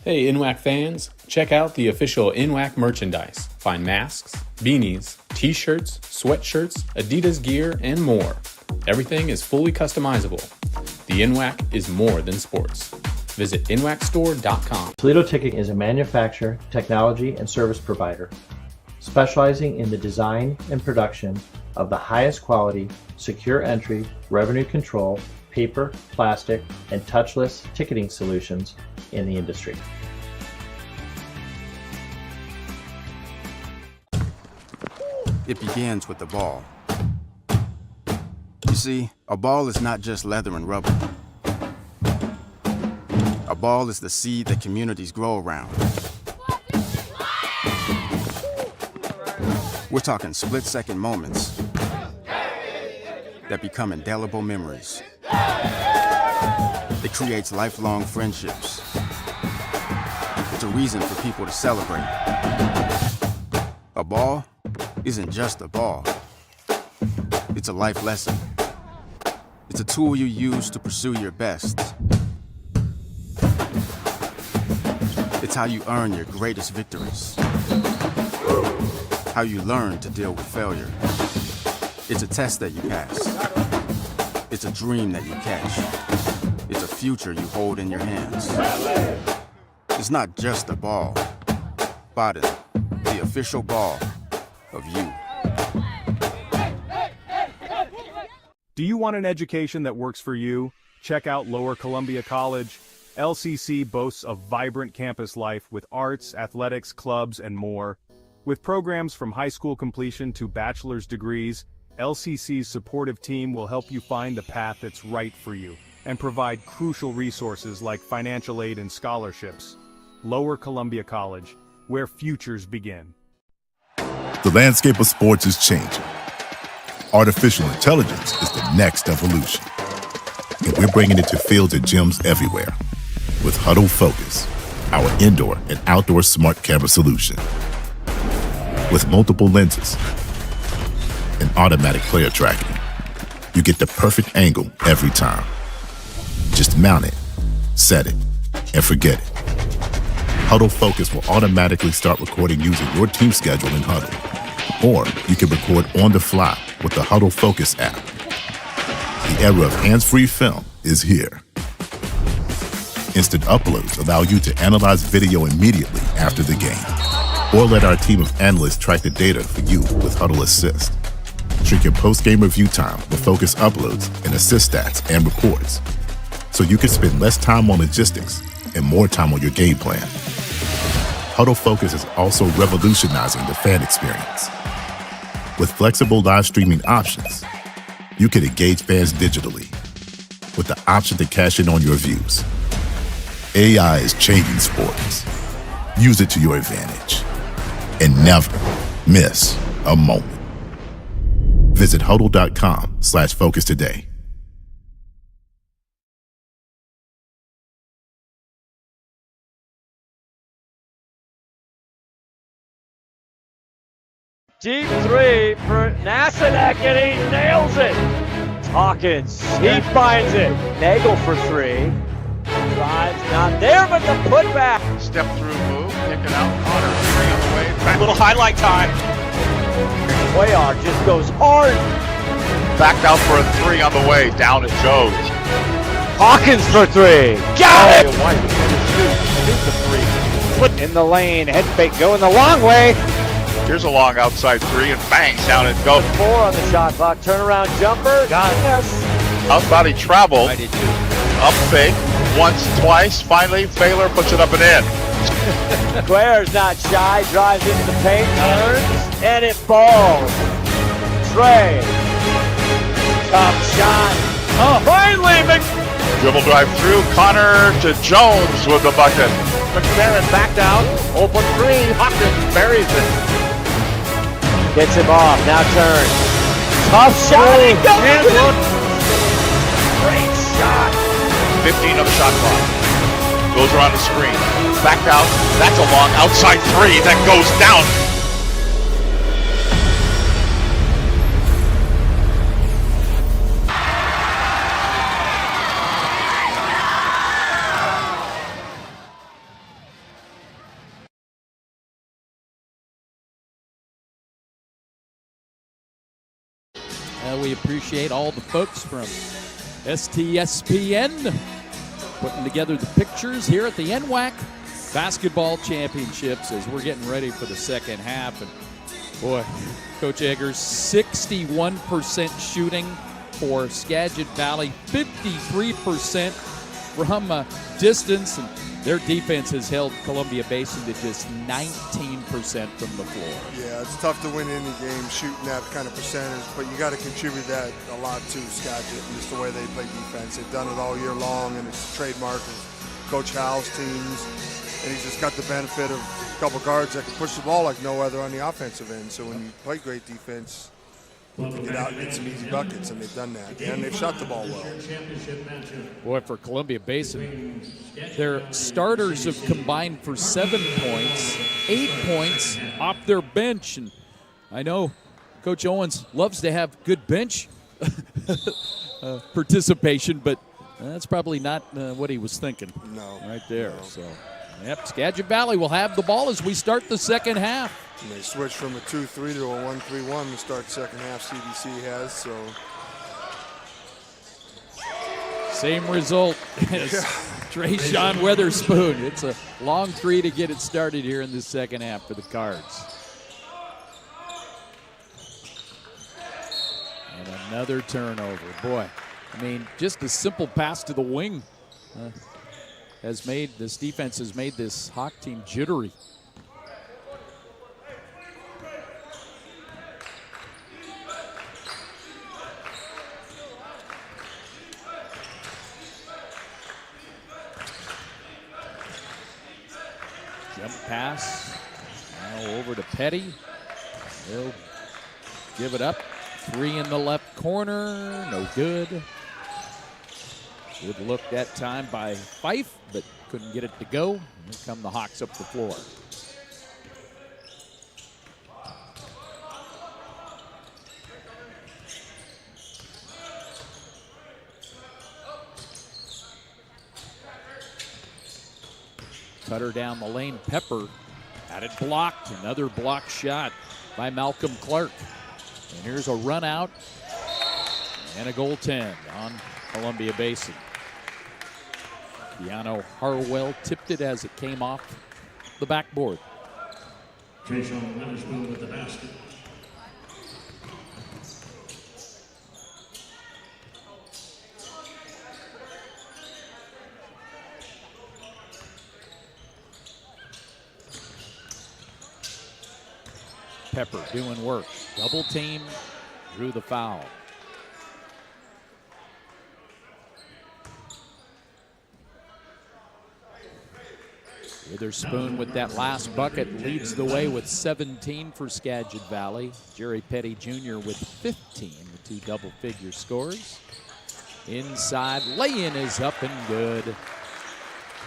Hey NWAC fans, check out the official NWAC merchandise. Find masks, beanies, t-shirts, sweatshirts, Adidas gear, and more. Everything is fully customizable. The NWAC is more than sports. Visit NWACstore.com. Toledo Ticketing is a manufacturer, technology, and service provider, specializing in the design and production of the highest quality, secure entry, revenue control, paper, plastic, and touchless ticketing solutions in the industry. It begins with the ball. You see, a ball is not just leather and rubber. A ball is the seed that communities grow around. We're talking split-second moments that become indelible memories. It creates lifelong friendships. It's a reason for people to celebrate. A ball isn't just a ball. It's a life lesson. It's a tool you use to pursue your best. It's how you earn your greatest victories. How you learn to deal with failure. It's a test that you pass. It's a dream that you catch. It's a future you hold in your hands. It's not just a ball. Basin, the official ball of you. Do you want an education that works for you? Check out Lower Columbia College. LCC boasts a vibrant campus life with arts, athletics, clubs, and more. With programs from high school completion to bachelor's degrees, LCC's supportive team will help you find the path that's right for you and provide crucial resources like financial aid and scholarships. Lower Columbia College, where futures begin. The landscape of sports is changing. Artificial intelligence is the next evolution. And we're bringing it to fields and gyms everywhere. With Huddle Focus, our indoor and outdoor smart camera solution. With multiple lenses and automatic player tracking, you get the perfect angle every time. Just mount it, set it, and forget it. Huddle Focus will automatically start recording using your team schedule in Huddle. Or you can record on the fly with the Huddle Focus app. The era of hands-free film is here. Instant uploads allow you to analyze video immediately after the game. Or let our team of analysts track the data for you with Huddle Assist. Shrink your post-game review time with Focus uploads and assist stats and reports. So you can spend less time on logistics and more time on your game plan. Huddle Focus is also revolutionizing the fan experience. With flexible live streaming options, you can engage fans digitally with the option to cash in on your views. AI is changing sports. Use it to your advantage and never miss a moment. Visit huddle.com/focus today. Deep three for Nasanek, and he nails it. Hawkins, he finds it. Nagel for three. Drives, not there, but the putback. Step through move, pick it out. Connor, three on the way. Back. Little highlight time. Cuellar just goes hard. Backed out for a three on the way. Down at Joe's. Hawkins for three. Got it! Shoot the three. In the lane, head fake going the long way. Here's a long outside three and bangs down and go. 4 on the shot clock. Turnaround jumper. Got it. Yes. Out body travel. Up fake. Once, twice. Finally, Baylor puts it up and in. Claire's not shy. Drives into the paint. Turns. And it falls. Trey. Tough shot. Oh, finally. Dribble drive through. Connor to Jones with the bucket. McFerrin back down. Open three. Hawkins buries it. Gets him off, now turns. Tough shot, and he goes! Great shot! 15 on the shot clock. Goes around the screen. Back out. That's a long outside three that goes down. We appreciate all the folks from STSPN putting together the pictures here at the NWAC Basketball Championships as we're getting ready for the second half. And boy, Coach Eggers, 61% shooting for Skagit Valley, 53% from distance, and their defense has held Columbia Basin to just 19% from the floor. Yeah, it's tough to win any game shooting that kind of percentage, but you got to contribute that a lot to Skagit and just the way they play defense. They've done it all year long, and it's a trademark of Coach Howell's teams, and he's just got the benefit of a couple guards that can push the ball like no other on the offensive end. So when you play great defense, you can get out and get some easy buckets, and they've done that. And they've shot the ball well. Boy, for Columbia Basin, their starters have combined for 7 points, 8 points off their bench. And I know Coach Owens loves to have good bench participation, but that's probably not what he was thinking. No. Right there. No. So, yep, Skagit Valley will have the ball as we start the second half. And they switched from a 2-3 to a 1-3-1 to start second half, CBC has, so. Same result as Trayshawn Weatherspoon. It's a long three to get it started here in the second half for the Cards. And another turnover. Boy, I mean, just a simple pass to the wing. this defense has made this Hawk team jittery. Jump pass. Now over to Petty. He'll give it up. 3 in the left corner. No good. Good look that time by Fife, but couldn't get it to go. Here come the Hawks up the floor. Cutter down the lane. Pepper had it blocked. Another block shot by Malcolm Clark. And here's a run out and a goaltend on Columbia Basin. Keanu Harwell tipped it as it came off the backboard. Trayshawn Witherspoon with the basket. Pepper doing work. Double team, drew the foul. Witherspoon with that last bucket leads the way with 17 for Skagit Valley. Jerry Petty Jr. with 15, the 2 double-figure scores. Inside, lay-in is up and good.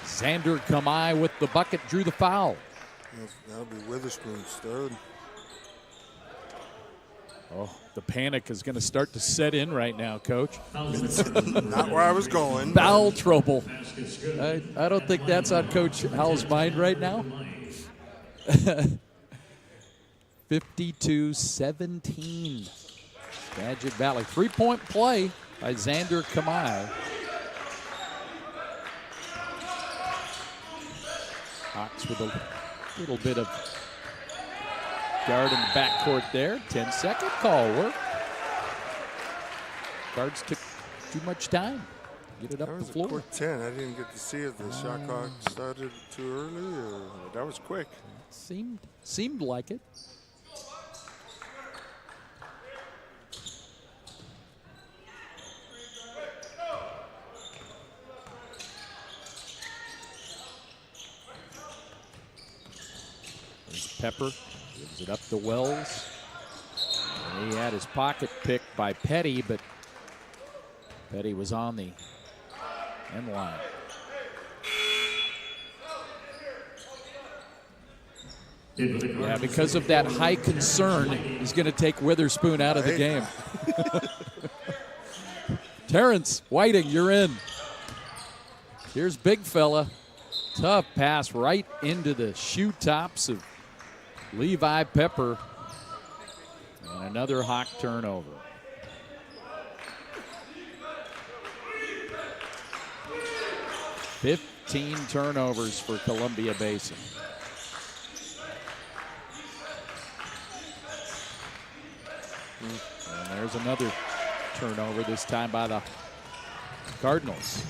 Xander Kamai with the bucket, drew the foul. That'll be Witherspoon's third. Oh, the panic is going to start to set in right now, Coach. Not where I was going. Foul trouble. I don't think that's on Coach Howell's mind right now. 52-17. Skagit Valley. 3-point play by Xander Kamai. Hawks with a little bit of guard in the backcourt there. 10-second call work. Guards took too much time. Get it up the floor. That was a quick 10. I didn't get to see if the shot clock started too early or that was quick. Seemed like it. There's Pepper. Gives it up to Wells. And he had his pocket picked by Petty, but Petty was on the end line. Yeah, because of that high concern, he's going to take Witherspoon out of the game. Terrence Whiting, you're in. Here's big fella. Tough pass right into the shoe tops of Levi Pepper. And another Hawk turnover. Fifteen turnovers for Columbia Basin. And there's another turnover, this time by the Cardinals.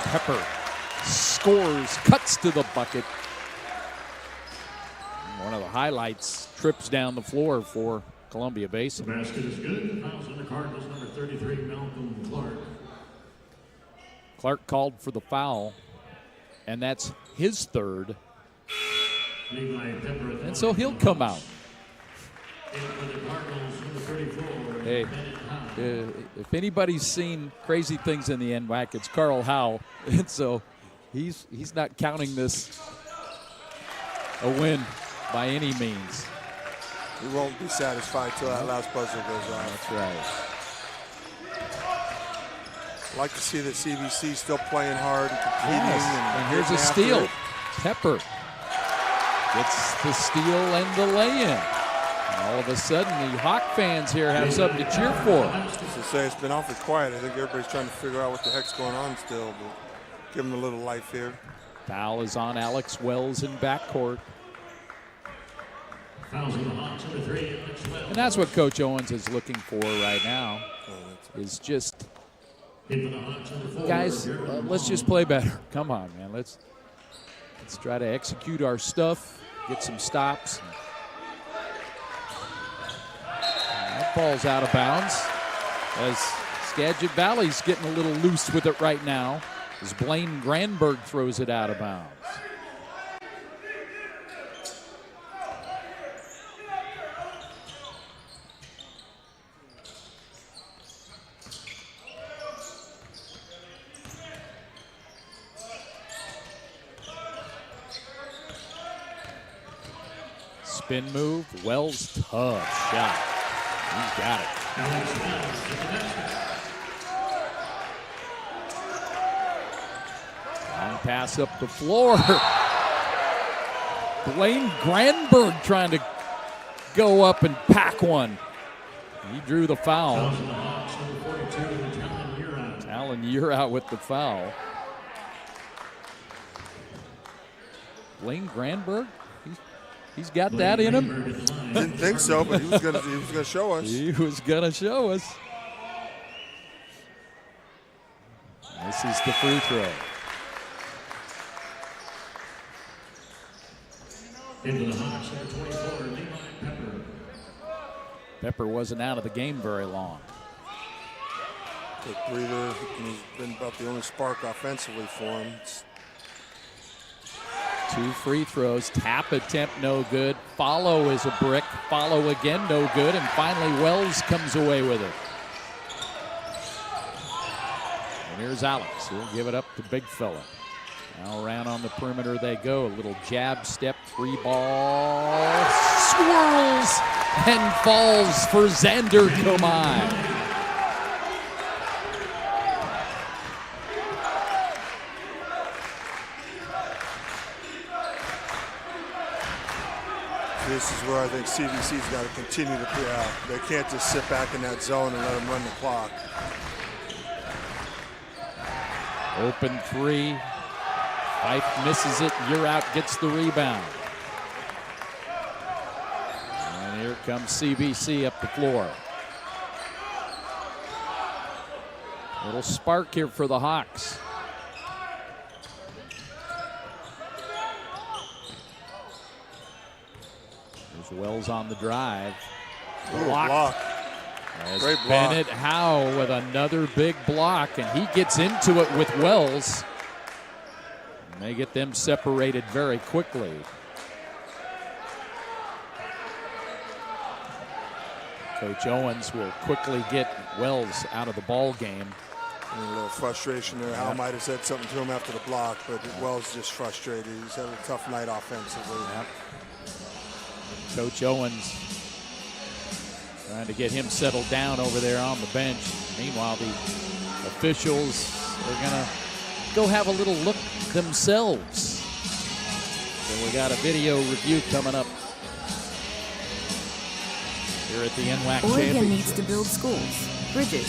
Pepper scores, cuts to the bucket. One of the highlights, trips down the floor for Columbia Basin. The basket is good. Fouls on the Cardinals, number 33, Malcolm Clark. Clark called for the foul, and that's his third. Levi Pepper. And so he'll come out. Hey, if anybody's seen crazy things in the NWAC, it's Carl Howe. And so he's not counting this a win by any means. We won't be satisfied till that last buzzer goes off. That's right. I like to see that CBC still playing hard and competing. Yes. And here's a steal. Pepper gets the steal and the lay-in. And all of a sudden, the Hawk fans here have something to cheer for. Just to say, it's been awfully quiet. I think everybody's trying to figure out what the heck's going on still, but give them a little life here. Foul is on Alex Wells in backcourt. Fouls on the Hawks, number 3, Alex Wells. And that's what Coach Owens is looking for right now, is just Guys, let's just play better. Come on, man. Let's try to execute our stuff, get some stops. That ball's out of bounds as Skagit Valley's getting a little loose with it right now as Blaine Granberg throws it out of bounds. Spin move, Wells, tough shot. He's got it. Long pass up the floor. Blaine Granberg trying to go up and pack one. He drew the foul. Talon, you're out with the foul. Blaine Granberg? He's got that in him. Didn't think so, but he was gonna show us. He was gonna show us. This is the free throw. Into the Hawks, number 24, Levi Pepper. Pepper wasn't out of the game very long. Quick breather. He's been about the only spark offensively for him. 2 free throws, tap attempt no good, follow is a brick, follow again no good, and finally Wells comes away with it. And here's Alex, he'll give it up to big fella. Now around on the perimeter they go, a little jab step, 3 ball, swirls and falls for Xander Komai. This is where I think CVC's got to continue to play out. They can't just sit back in that zone and let them run the clock. Open 3. Fife misses it. You're out, gets the rebound. And here comes CVC up the floor. A little spark here for the Hawks. There's Wells on the drive. Block. As Great block. Bennett Howe with another big block, and he gets into it with Wells. And they get them separated very quickly. Coach Owens will quickly get Wells out of the ball game. And a little frustration there. Hal might have said something to him after the block, but Wells just frustrated. He's had a tough night offensively. Coach Owens trying to get him settled down over there on the bench. Meanwhile, the officials are going to go have a little look themselves. So we got a video review coming up here at the NWAC Oregon Championship. needs to build schools, bridges,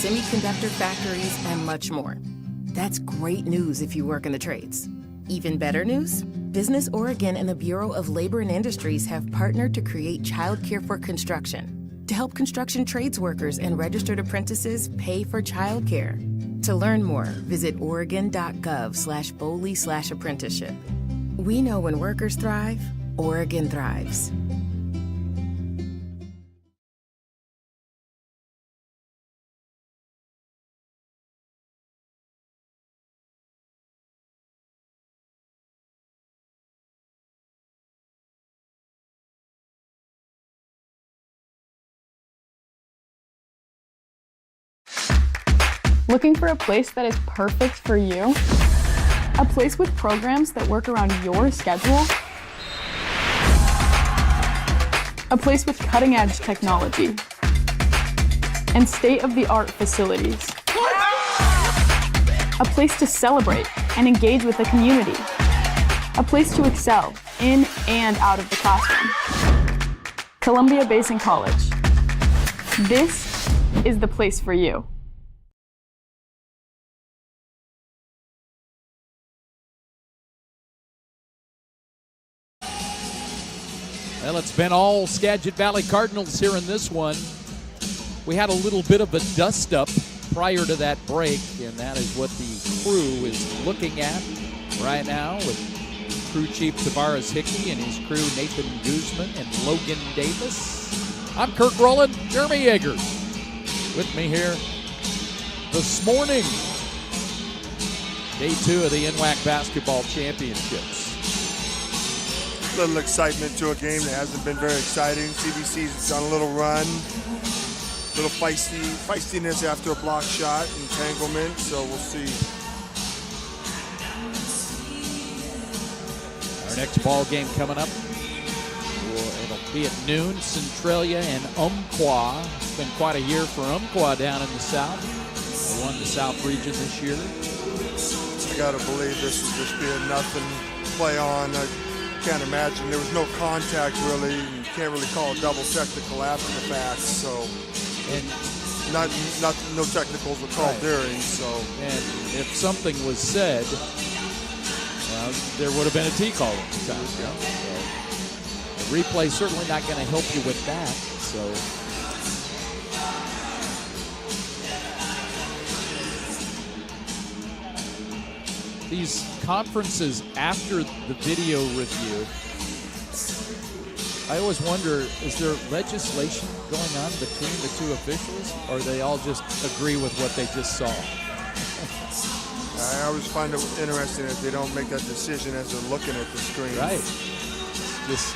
semiconductor factories, and much more. That's great news if you work in the trades. Even better news? Business Oregon and the Bureau of Labor and Industries have partnered to create childcare for construction to help construction trades workers and registered apprentices pay for childcare. To learn more, visit oregon.gov/BOLI/apprenticeship. We know when workers thrive, Oregon thrives. Looking for a place that is perfect for you? A place with programs that work around your schedule? A place with cutting-edge technology and state-of-the-art facilities. A place to celebrate and engage with the community. A place to excel in and out of the classroom. Columbia Basin College. This is the place for you. Well, it's been all Skagit Valley Cardinals here in this one. We had a little bit of a dust-up prior to that break, and that is what the crew is looking at right now with crew chief Tavares Hickey and his crew Nathan Guzman and Logan Davis. I'm Kirk Rowland, Jeremy Yeager with me here this morning. Day 2 of the NWAC Basketball Championships. A little excitement to a game that hasn't been very exciting. CBC's done a little run, little feistiness after a block shot, entanglement, so we'll see. Our next ball game coming up, it'll be at noon, Centralia and Umpqua. It's been quite a year for Umpqua down in the South. They won the South region this year. I gotta believe this will just be a nothing play on. I can't imagine. There was no contact really. You can't really call a double technical after the fact. So, and no technicals were called during. So, and if something was said, well, there would have been a T call at the time. Yeah. So, the replay certainly not going to help you with that. So. These conferences after the video review, I always wonder, is there legislation going on between the two officials, or they all just agree with what they just saw? I always find it interesting that they don't make that decision as they're looking at the screen. Right. Just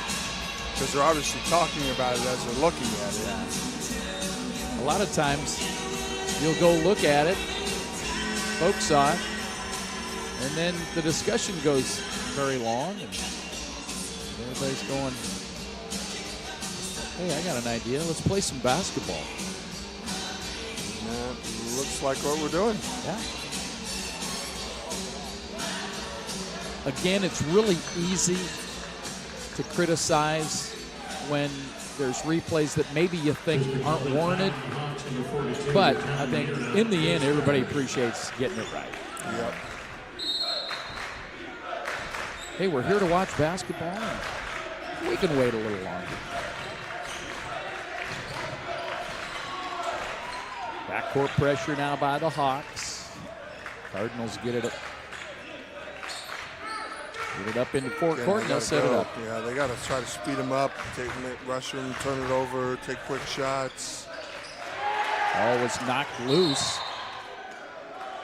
because they're obviously talking about it as they're looking at it. Yeah. A lot of times, you'll go look at it, folks saw it, and then the discussion goes very long, and everybody's going, hey, I got an idea. Let's play some basketball. Looks like what we're doing. Yeah. Again, it's really easy to criticize when there's replays that maybe you think aren't warranted, but I think in the end, everybody appreciates getting it right. Yep. Hey, we're here to watch basketball, and we can wait a little longer. Backcourt pressure now by the Hawks. Cardinals get it up into court, and they'll set it up. Yeah, they got to try to speed them up, rush them, turn it over, take quick shots. Ball was knocked loose.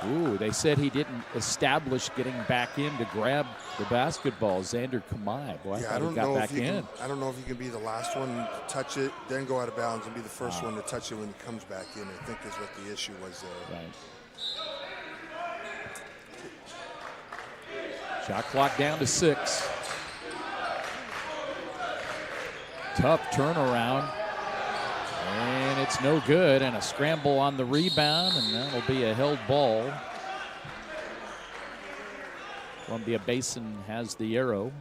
Ooh, they said he didn't establish getting back in to grab the basketball. Xander Kamai. Boy, I thought he got back in. I don't know if he can be the last one to touch it, then go out of bounds and be the first one to touch it when he comes back in. I think is what the issue was there. Right. Shot clock down to 6. Tough turnaround. And it's no good, and a scramble on the rebound, and that'll be a held ball. Columbia Basin has the arrow,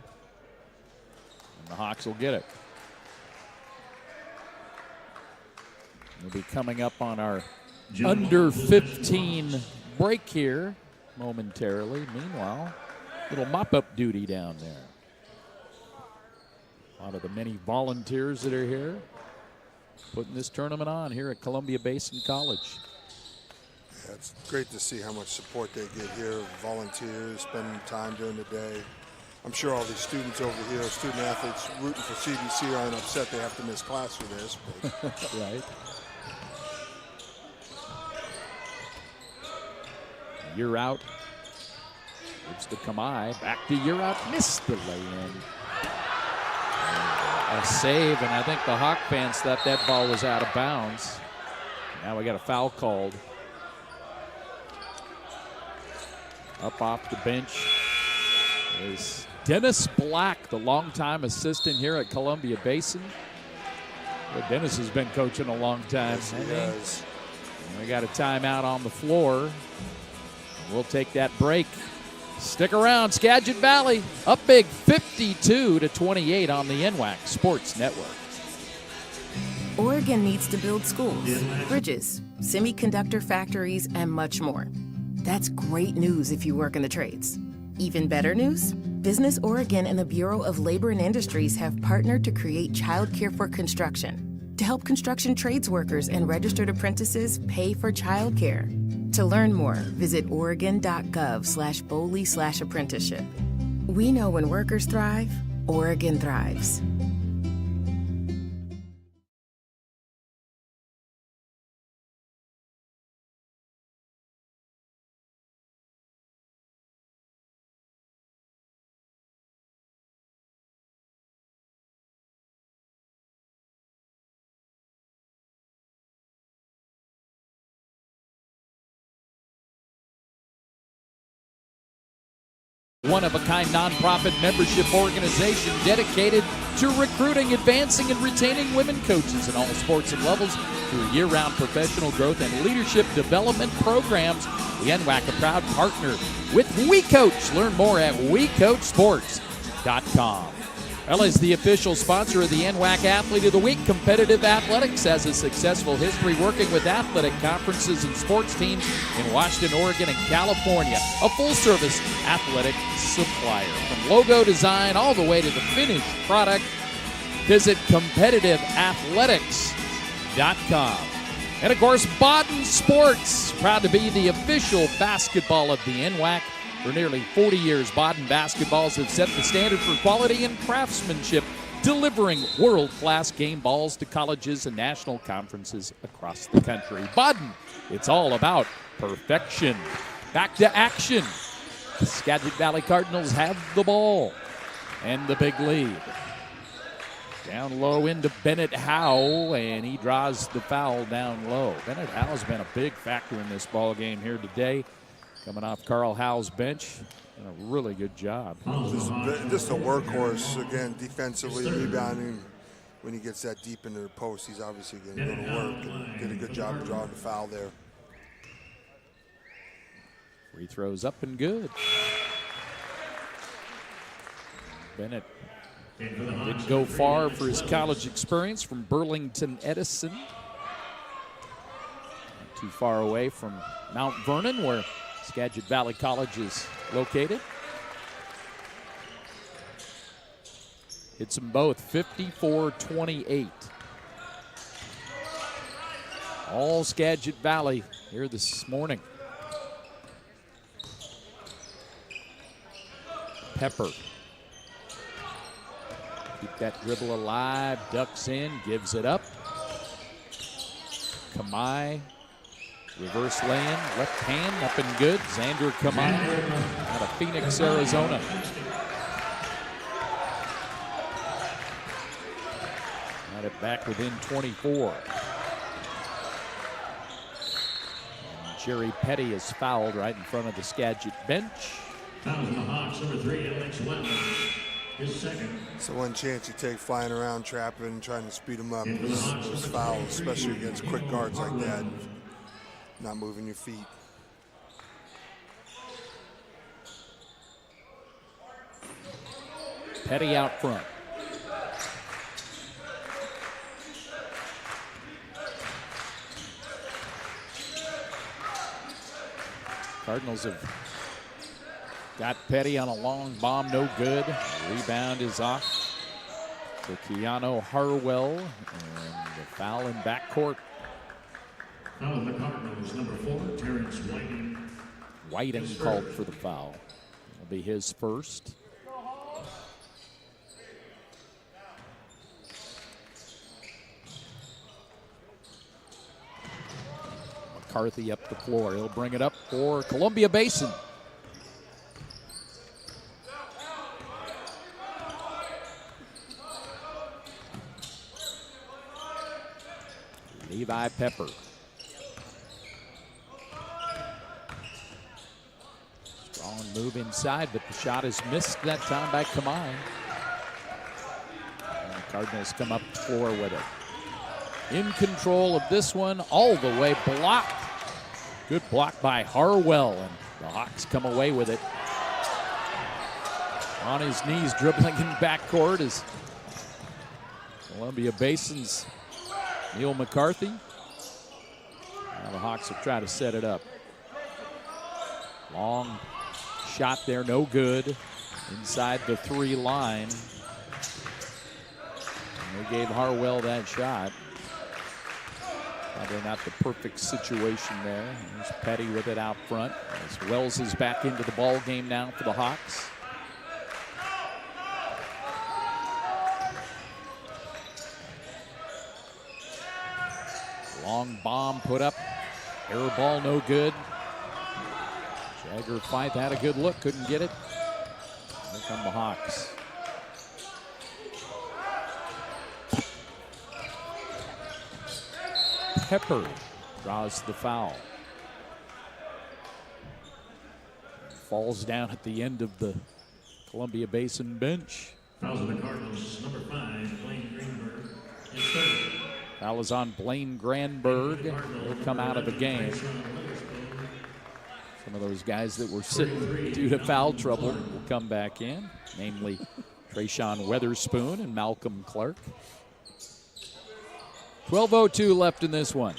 and the Hawks will get it. We'll be coming up on our under 15 break here momentarily. Meanwhile, little mop-up duty down there. A lot of the many volunteers that are here putting this tournament on here at Columbia Basin College. Yeah, it's great to see how much support they get here, volunteers, spending time during the day. I'm sure all these students over here, student athletes rooting for CBC, aren't upset they have to miss class for this. But. Right. You're out. It's to Kamai. Back to you're out. Missed the lay-in. A save, and I think the Hawk fans thought that ball was out of bounds. Now we got a foul called. Up off the bench is Dennis Black, the longtime assistant here at Columbia Basin. Well, Dennis has been coaching a long time. Yes, he has. And we got a timeout on the floor. We'll take that break. Stick around, Skagit Valley up big 52-28 on the NWAC Sports Network. Oregon needs to build schools, bridges, semiconductor factories, and much more. That's great news if you work in the trades. Even better news? Business Oregon and the Bureau of Labor and Industries have partnered to create childcare for construction to help construction trades workers and registered apprentices pay for childcare. To learn more, visit oregon.gov/Boley/apprenticeship. We know when workers thrive, Oregon thrives. One-of-a-kind nonprofit membership organization dedicated to recruiting, advancing, and retaining women coaches in all sports and levels through year-round professional growth and leadership development programs. The NWAC, a proud partner with WeCoach. Learn more at WeCoachSports.com. Well, as the official sponsor of the NWAC Athlete of the Week, Competitive Athletics has a successful history working with athletic conferences and sports teams in Washington, Oregon, and California. A full-service athletic supplier. From logo design all the way to the finished product, visit CompetitiveAthletics.com. And, of course, Baden Sports, proud to be the official basketball of the NWAC. For nearly 40 years, Baden basketballs have set the standard for quality and craftsmanship, delivering world-class game balls to colleges and national conferences across the country. Baden, it's all about perfection. Back to action. The Skagit Valley Cardinals have the ball and the big lead. Down low into Bennett Howe, and he draws the foul down low. Bennett Howe's been a big factor in this ball game here today. Coming off Carl Howe's bench, and a really good job. Just a workhorse, again, defensively, rebounding. When he gets that deep into the post, he's obviously going to go to work and did a good job of drawing the foul there. Free throws up and good. Bennett didn't go far for his college experience from Burlington Edison. Not too far away from Mount Vernon, where Skagit Valley College is located. Hits them both 54-28. All Skagit Valley here this morning. Pepper. Keep that dribble alive, ducks in, gives it up. Kamai. Reverse lay-in, left hand, up and good. Xander Kamai out of Phoenix, Arizona. Got it back within 24. And Jerry Petty is fouled right in front of the Skagit bench. Fouls on the Hawks, number 3, Alex Wetland. His second. So one chance you take flying around, trapping, trying to speed him up is foul, especially against quick guards like that. Not moving your feet. Petty out front. Cardinals have got Petty on a long bomb, no good. Rebound is off to Keanu Harwell, and the foul in backcourt. Foul the Cardinals, number 4, Terrence Whiting. Whiting called for the foul. It'll be his first. McCarthy up the floor. He'll bring it up for Columbia Basin. Levi Pepper. Strong move inside, but the shot is missed that time by Kamai. And the Cardinals come up the floor with it. In control of this one, all the way blocked. Good block by Harwell, and the Hawks come away with it. On his knees, dribbling in backcourt is Columbia Basin's Neil McCarthy. Now the Hawks will try to set it up. Long shot there, no good. Inside the 3 line. And they gave Harwell that shot. Probably not the perfect situation there. There's Petty with it out front. As Wells is back into the ball game now for the Hawks. Long bomb put up. Air ball no good. Jagger Fife had a good look, couldn't get it. Here come the Hawks. Pepper draws the foul. Falls down at the end of the Columbia Basin bench. Fouls on the Cardinals, number 5, Blaine Greenberg. Foul is on Blaine Granberg. He'll come out of the game. Some of those guys that were sitting due to foul trouble will come back in, namely Trayshawn Weatherspoon and Malcolm Clark. 12:02 left in this one.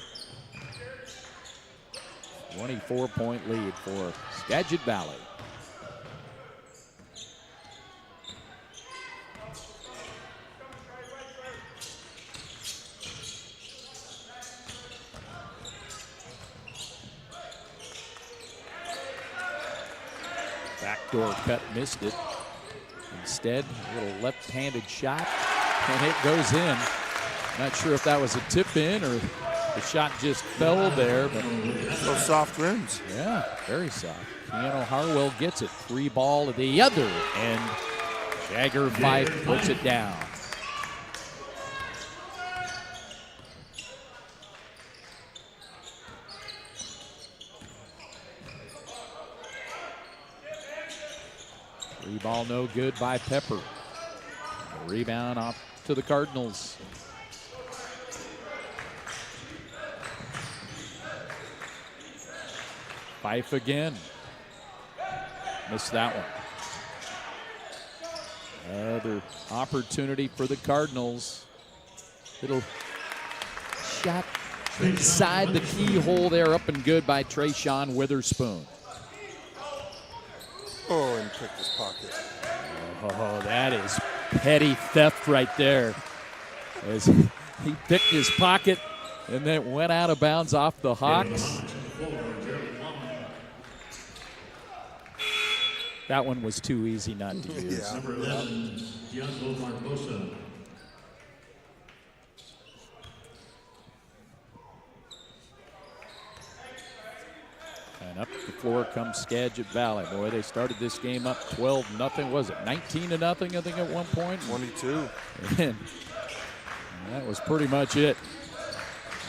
24-point lead for Skagit Valley. Backdoor cut, missed it. Instead, a little left-handed shot, and it goes in. Not sure if that was a tip in or the shot just fell there, but those soft rims. Yeah, very soft. Keanu Harwell gets it. 3 ball at the other end. Jagger Fife puts it down. Three ball no good by Pepper. A rebound off to the Cardinals. Fife again. Missed that one. Another opportunity for the Cardinals. Little shot inside the keyhole there, up and good by Trayshawn Witherspoon. Oh, and picked his pocket. Oh, that is petty theft right there. As he picked his pocket and then went out of bounds off the Hawks. That one was too easy not to use. Yeah. Number 11, Giancarlo Barbosa. And up the floor comes Skagit Valley. Boy, they started this game up 12-0. Was it 19-0, I think, at one point? 22. And that was pretty much it.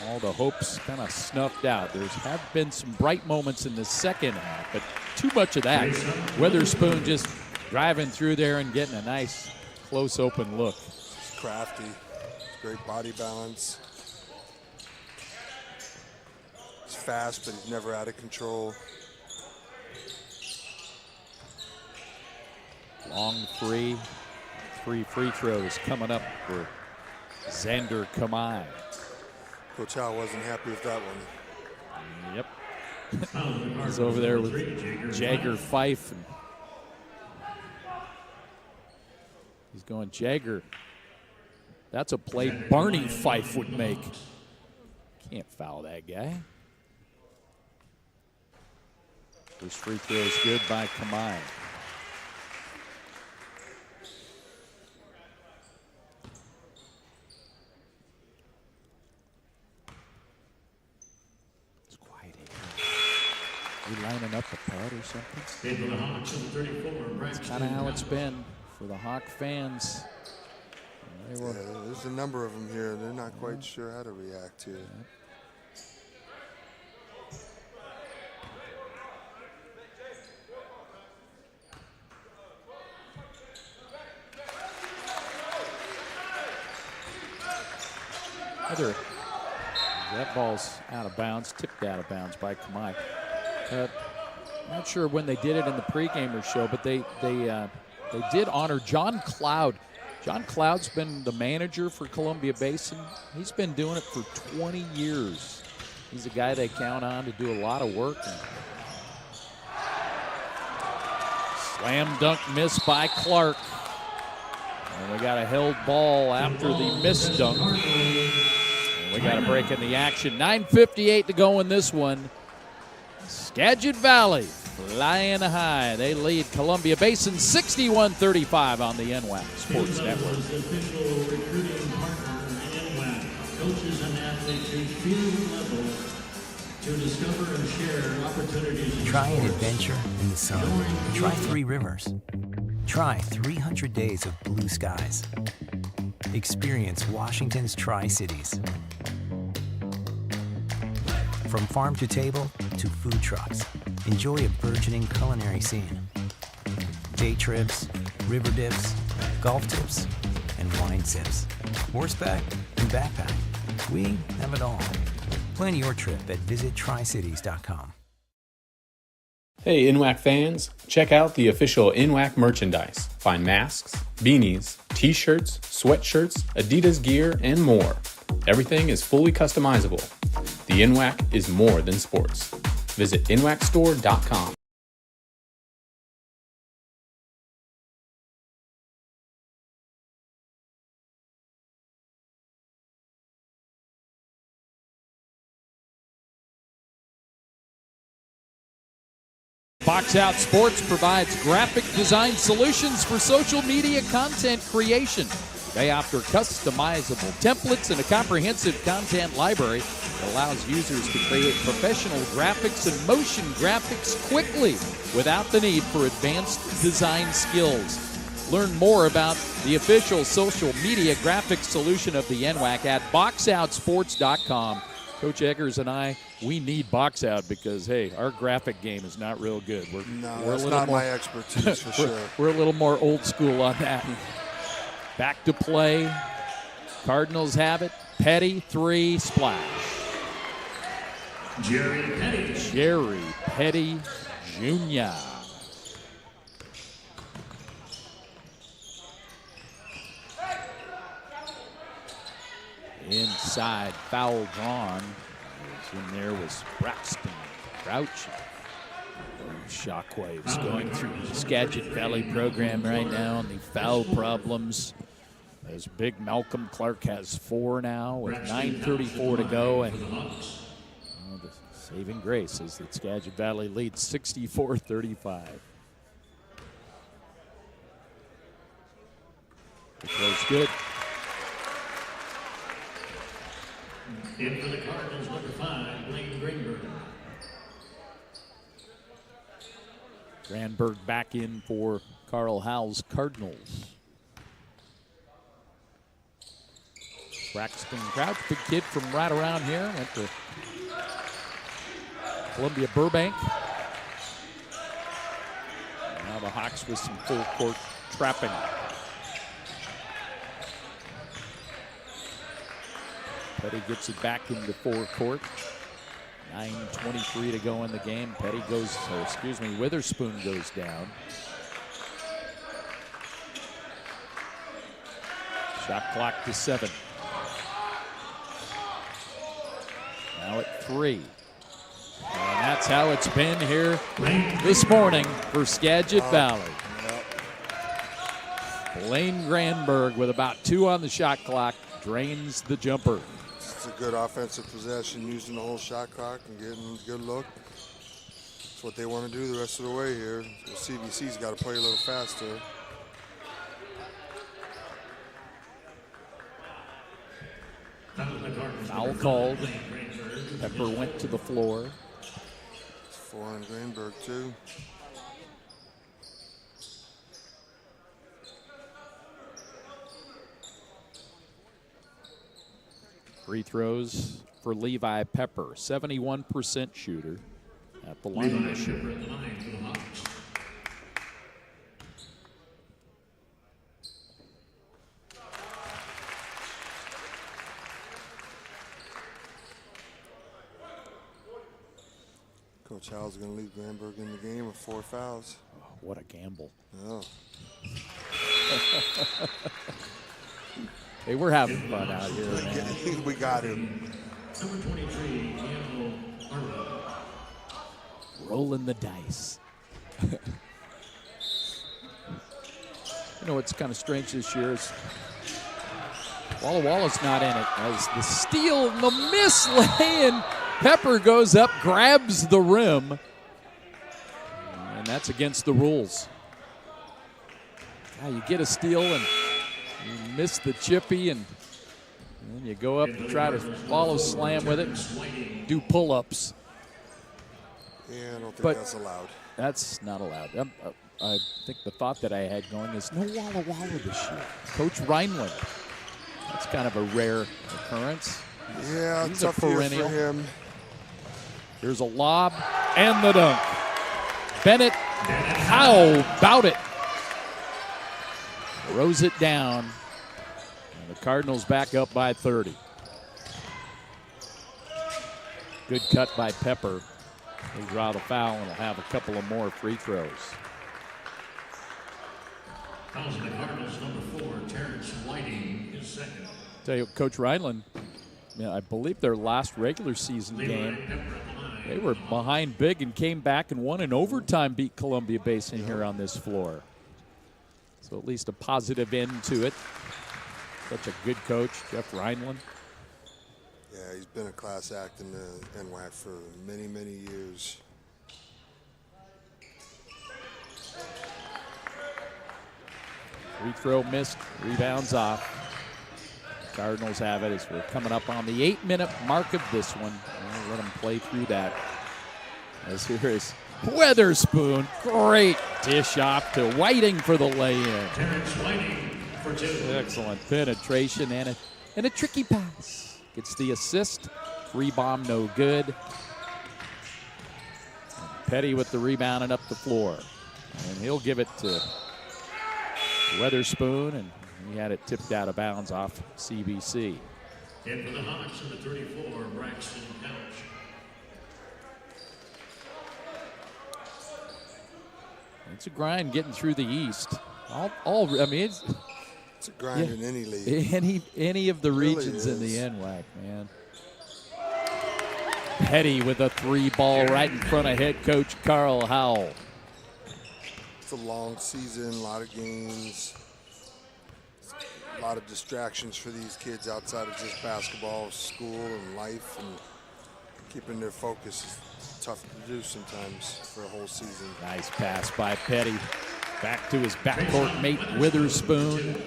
All the hopes kind of snuffed out. There's have been some bright moments in the second half, but too much of that. Witherspoon just driving through there and getting a nice, close, open look. He's crafty. Great body balance. He's fast, but he's never out of control. Long three. 3 free throws coming up for Xander Kamai. Coach Howe wasn't happy with that one. Yep. He's over there with Jagger Fife. And he's going, Jagger. That's a play Barney Fife would make. Can't foul that guy. First free throw is good by Kamai. Lining up a pad or something. That's kind of how it's been for the Hawk fans. There's a number of them here. They're not quite sure how to react here. That ball's out of bounds, tipped out of bounds by Kamai. Not sure when they did it in the pre-gamer show, but they did honor John Cloud. John Cloud's been the manager for Columbia Basin. He's been doing it for 20 years. He's a guy they count on to do a lot of work. Slam dunk miss by Clark. And we got a held ball after the missed dunk. And we we got a break in the action. 9:58 to go in this one. Skagit Valley flying high. They lead Columbia Basin 61-35 on the NWAC Sports Network. Official recruiting partner, NWAC. Coaches and athletes reach field level to discover and share opportunities. Try an adventure in the sun. Try 3 rivers. Try 300 days of blue skies. Experience Washington's Tri-Cities. From farm to table to food trucks, enjoy a burgeoning culinary scene. Day trips, river dips, golf tips, and wine sips. Horseback and backpack. We have it all. Plan your trip at visittricities.com. Hey NWAC fans, check out the official NWAC merchandise. Find masks, beanies, t-shirts, sweatshirts, Adidas gear, and more. Everything is fully customizable. The NWAC is more than sports. Visit NWACstore.com. Box Out Sports provides graphic design solutions for social media content creation. They offer customizable templates and a comprehensive content library that allows users to create professional graphics and motion graphics quickly without the need for advanced design skills. Learn more about the official social media graphics solution of the NWAC at boxoutsports.com. Coach Eggers and I, we need Box Out because, hey, our graphic game is not real good. We're that's not my expertise for sure. We're a little more old school on that. Back to play. Cardinals have it. Petty, 3, splash. Jerry Petty Jr. Inside, foul drawn. In there was Braxton Crouch. Shockwaves going through the Skagit Valley program right now on the foul problems. As big Malcolm Clark has 4 now with 9:34 to go. And the saving grace is that Skagit Valley leads 64-35. The throw's good. In for the Cardinals, number 5, Blaine Greenberg. Granberg back in for Carl Howell's Cardinals. Braxton Crouch, big kid from right around here, went to Columbia Burbank. Now the Hawks with some full court trapping. Petty gets it back into forecourt. 9:23 to go in the game. Petty goes, Witherspoon goes down. Shot clock to 7. Now at 3. And that's how it's been here this morning for Skagit Valley. Blaine Granberg with about 2 on the shot clock drains the jumper. It's a good offensive possession, using the whole shot clock and getting a good look. That's what they want to do the rest of the way here. The CBC's got to play a little faster. Foul called. Pepper went to the floor. 4 on Greenberg, too. Free throws for Levi Pepper, 71% shooter at the line this year. Coach Howell's going to leave Granberg in the game with 4 fouls. Oh, what a gamble. Oh. Hey, we're having fun out here, man. We got him. Number 23, rolling the dice. You know what's kind of strange this year is Walla Walla's not in it. As the steal, the mislay, and Pepper goes up, grabs the rim. And that's against the rules. You get a steal and you miss the chippy, and then you go up and try to follow slam with it and do pull-ups. Yeah, I don't think that's allowed. That's not allowed. I think the thought that I had going is no Walla Walla this year. Coach Reinland. That's kind of a rare occurrence. Yeah, he's tough a perennial. Year for him. Here's a lob and the dunk. Bennett, how about it? Throws it down. And the Cardinals back up by 30. Good cut by Pepper. They draw the foul and will have a couple of more free throws. Fouls on the Cardinals, number 4, Terrence Whiting is second. Tell you, Coach Reinland, I believe their last regular season game, they were behind big and came back and won in overtime, beat Columbia Basin here on this floor. So at least a positive end to it. Such a good coach, Jeff Reinland. Yeah, he's been a class act in the NWAC for many, many years. Free throw missed, rebounds off. Cardinals have it as we're coming up on the 8-minute mark of this one. We'll let them play through that. As here is Weatherspoon. Great dish off to Whiting for the lay-in. Terrence Whiting for 2. Excellent penetration and a tricky pass. Gets the assist. Rebound no good. And Petty with the rebound and up the floor. And he'll give it to Weatherspoon, and he had it tipped out of bounds off CBC. And for the Hawks, number 34, Braxton Couch. It's a grind getting through the East. It's a grind in any league. Any of the Really regions in the is. NWAC, man. Petty with a 3-ball right in front of head coach Carl Howell. It's a long season, a lot of games, a lot of distractions for these kids outside of just basketball, school, and life, and keeping their focus is tough to do sometimes for a whole season. Nice pass by Petty. Back to his backcourt mate Witherspoon.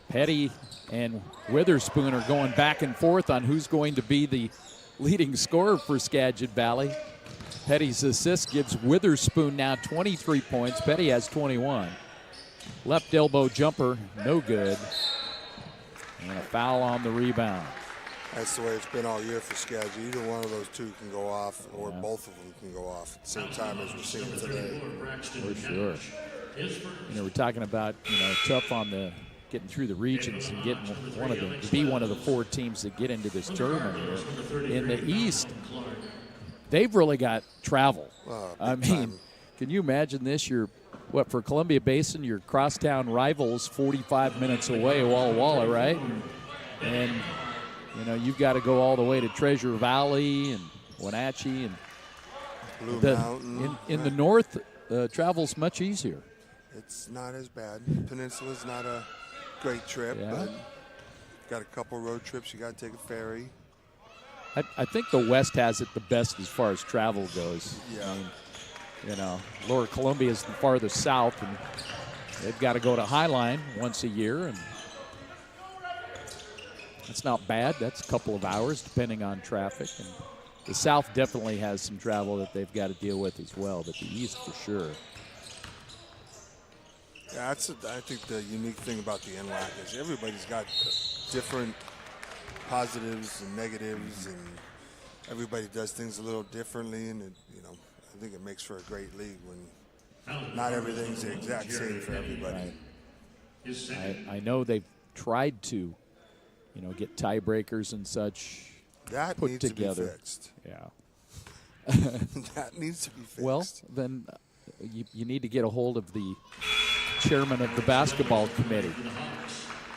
Petty and Witherspoon are going back and forth on who's going to be the leading scorer for Skagit Valley. Petty's assist gives Witherspoon now 23 points. Petty has 21. Left elbow jumper, no good. And a foul on the rebound. That's the way it's been all year for Skagit. Either one of those two can go off, or both of them can go off at the same time as we're seeing today. For sure. We're talking about, tough on the getting through the regions and getting one of the 4 teams that get into this tournament here. In the East, they've really got travel. Can you imagine this? For Columbia Basin, your crosstown rivals 45 minutes away, Walla Walla, right? And you've got to go all the way to Treasure Valley and Wenatchee, and Blue Mountain. In the north, travel's much easier. It's not as bad. Peninsula's not a great trip, but got a couple road trips. You got to take a ferry. I think the West has it the best as far as travel goes. Yeah. Lower Columbia is the farthest south, and they've got to go to Highline once a year, and that's not bad. That's a couple of hours, depending on traffic. And the South definitely has some travel that they've got to deal with as well, but the East for sure. Yeah, I think the unique thing about the NWAC is everybody's got different positives and negatives, and everybody does things a little differently, and I think it makes for a great league when not everything's the exact same for everybody. I know they've tried to, get tiebreakers and such that put needs together. To be fixed. Yeah. That needs to be fixed. Well, then you need to get a hold of the chairman of the basketball committee.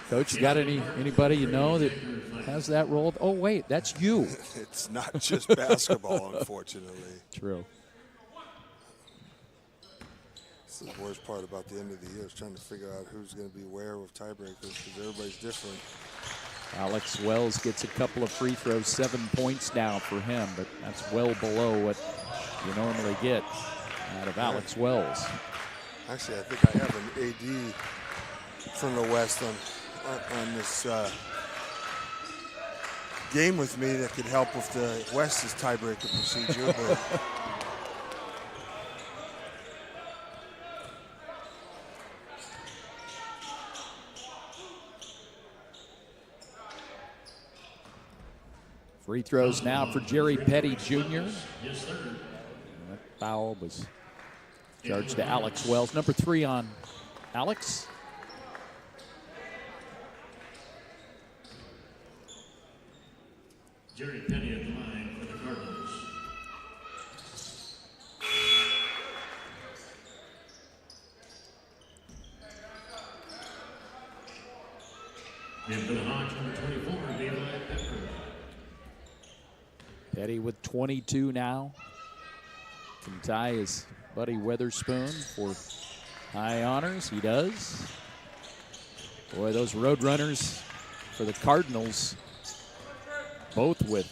Coach, you got anybody that has that role? Oh, wait, that's you. It's not just basketball, unfortunately. True. That's the worst part about the end of the year is trying to figure out who's going to be where with tiebreakers because everybody's different. Alex Wells gets a couple of free throws, 7 points now for him, but that's well below what you normally get out of Alex Wells. Actually, I think I have an AD from the West on this game with me that could help with the West's tiebreaker procedure. But free throws now for Jerry Petty Jr. Yes, sir. That foul was charged to Alex Wells. Number 3 on Alex. Jerry Petty at the line for the Cardinals. And for the Hawks, number 24, Levi Pepper. Petty with 22 now. Can tie his buddy Weatherspoon for high honors. He does. Boy, those Roadrunners for the Cardinals, both with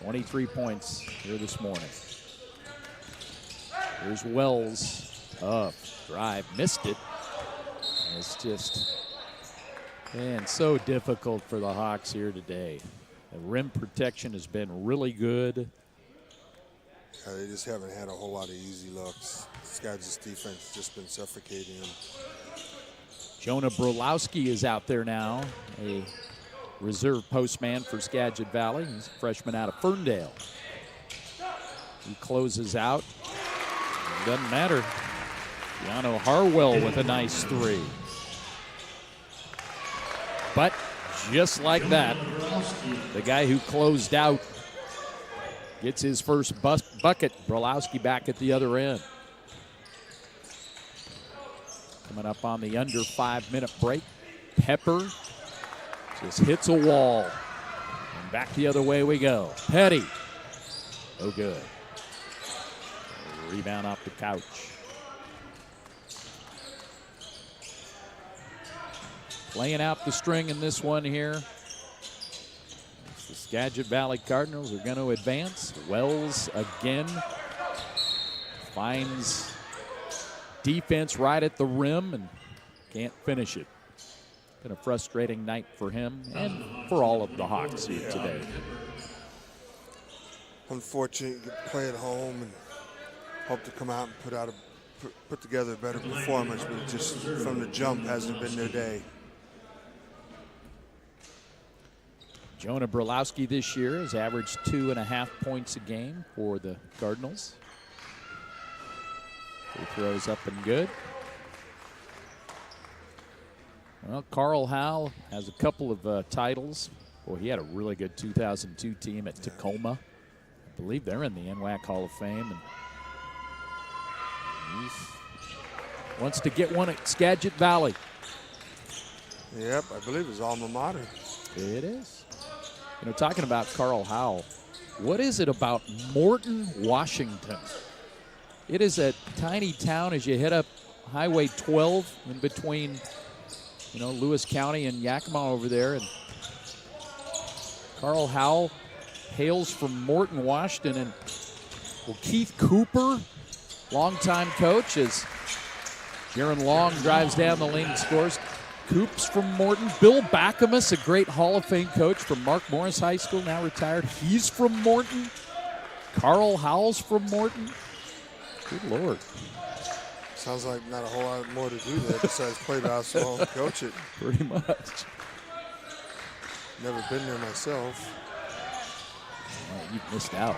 23 points here this morning. Here's Wells up, drive, missed it. It's just, man, so difficult for the Hawks here today. The rim protection has been really good. they just haven't had a whole lot of easy looks. Skagit's defense has just been suffocating them. Jonah Brolowski is out there now, a reserve postman for Skagit Valley. He's a freshman out of Ferndale. He closes out. Doesn't matter. Keanu Harwell with a nice three. But just like that, the guy who closed out gets his first bucket. Brolowski back at the other end. Coming up on the under 5-minute break. Pepper just hits a wall. And back the other way we go. Petty. Oh, good. Rebound off the couch. Playing out the string in this one here. The Skagit Valley Cardinals are going to advance. Wells again finds defense right at the rim and can't finish it. Been a frustrating night for him and for all of the Hawks here today. Unfortunate, you play at home and hope to come out and put together a better performance, but it just from the jump hasn't been their day. Jonah Brolowski this year has averaged 2.5 points a game for the Cardinals. He throws up and good. Well, Carl Howell has a couple of titles. Boy, he had a really good 2002 team at Tacoma. I believe they're in the NWAC Hall of Fame. And he wants to get one at Skagit Valley. Yep, I believe it's alma mater. It is. You know, talking about Carl Howell, what is it about Morton, Washington? It is a tiny town as you head up Highway 12 in between, you know, Lewis County and Yakima over there. And Carl Howell hails from Morton, Washington. And well, Keith Cooper, longtime coach, as Jaron Long drives down the lane and scores. Coops from Morton. Bill Backamus, a great Hall of Fame coach from Mark Morris High School, now retired. He's from Morton. Carl Howell's from Morton. Good Lord. Sounds like not a whole lot more to do there besides play basketball and coach it. Pretty much. Never been there myself. Well, you've missed out.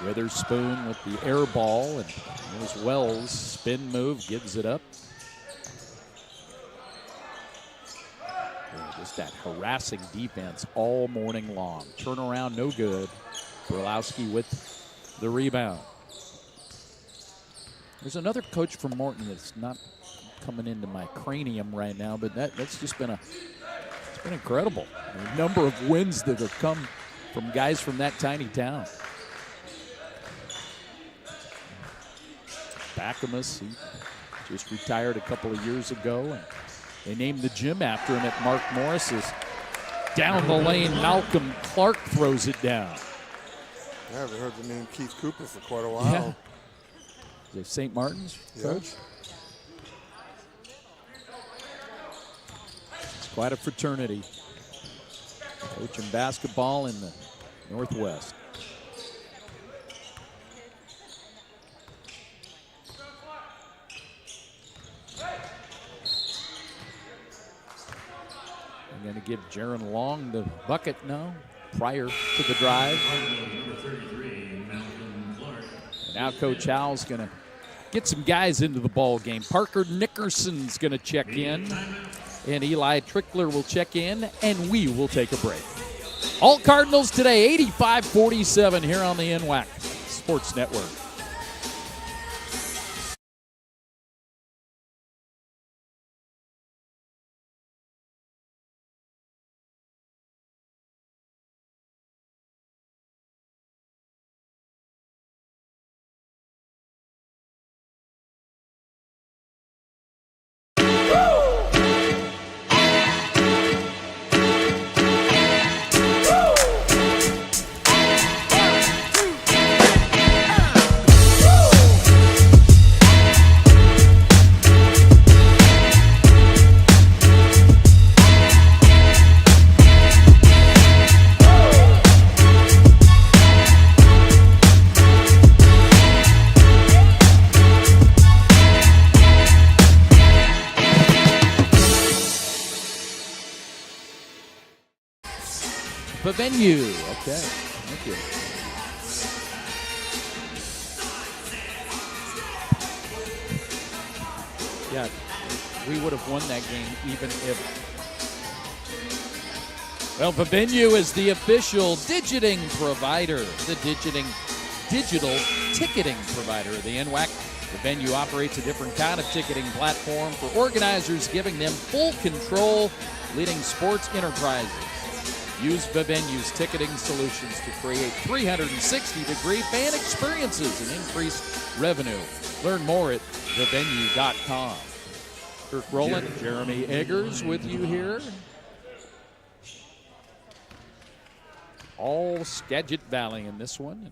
Witherspoon with the air ball, and there's Wells. Spin move, gives it up. Just that harassing defense all morning long. Turnaround, no good. Brolowski with the rebound. There's another coach from Morton that's not coming into my cranium right now, but that's just been it's been incredible. The number of wins that have come from guys from that tiny town. Backamus, he just retired a couple of years ago, and they named the gym after him at Mark Morris's. Down the lane, Malcolm Clark throws it down. I haven't heard the name Keith Cooper for quite a while. Yeah. Is it St. Martin's, Coach? It's quite a fraternity. Coaching basketball in the Northwest. I'm going to give Jaron Long the bucket now, prior to the drive. And now Coach Howell's going to get some guys into the ball game. Parker Nickerson's going to check in, and Eli Trickler will check in, and we will take a break. All Cardinals today, 85-47 here on the NWAC Sports Network. The venue. Okay. Thank you. Yeah, we would have won that game even if. Well, the venue is the official digiting provider, the digital ticketing provider of the NWAC. The venue operates a different kind of ticketing platform for organizers, giving them full control, leading sports enterprises. Use Vivenue's ticketing solutions to create 360-degree fan experiences and increase revenue. Learn more at thevenue.com. Kirk Rowland, Jeremy Eggers with you here. All Skagit Valley in this one.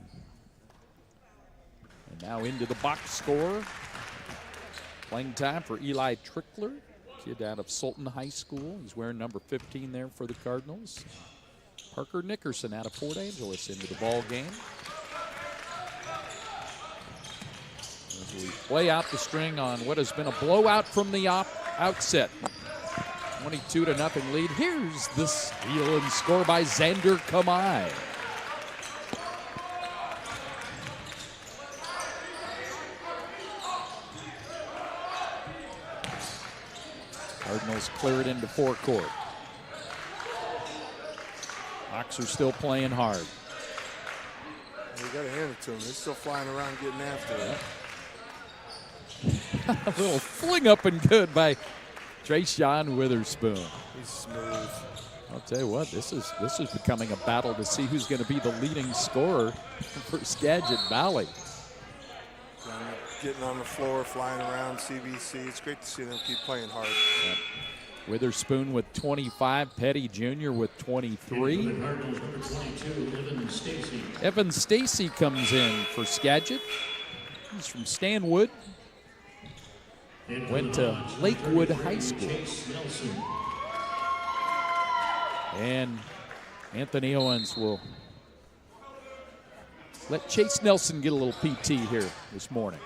And now into the box score. Playing time for Eli Trickler, kid out of Sultan High School. He's wearing number 15 there for the Cardinals. Parker Nickerson out of Port Angeles into the ball game. As we play out the string on what has been a blowout from the outset. 22-0 lead. Here's the steal and score by Xander Kamai. Cardinals clear it into forecourt. Hawks are still playing hard. You got to hand it to them. They're still flying around getting after it. A little fling up and good by Trayshawn Witherspoon. He's smooth. I'll tell you what, this is becoming a battle to see who's going to be the leading scorer for Skagit Valley. Getting on the floor, flying around CBC. It's great to see them keep playing hard. Yep. Witherspoon with 25, Petty Jr. with 23. Evan Stacy comes in for Skagit. He's from Stanwood. Went to Lakewood High School. And Anthony Owens will let Chase Nelson get a little PT here this morning.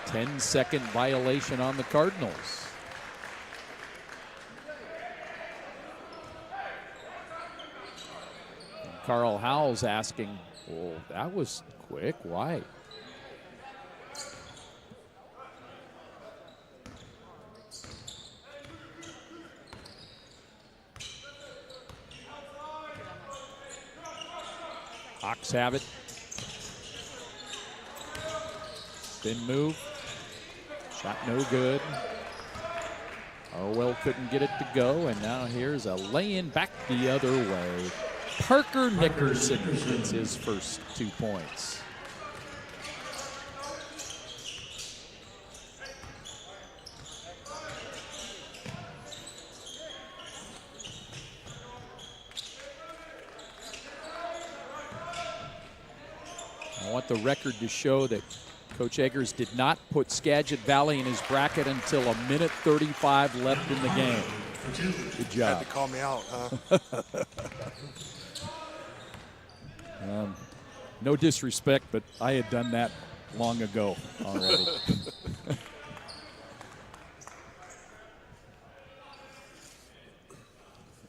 Ten-second violation on the Cardinals. And Carl Howell's asking, well, that was quick. Why? Hawks have it. Spin move. Shot no good. Orwell couldn't get it to go, and now here's a lay-in back the other way. Parker Nickerson gets his first 2 points. I want the record to show that Coach Eggers did not put Skagit Valley in his bracket until 1:35 left in the game. Good job. Had to call me out, huh? No disrespect, but I had done that long ago already.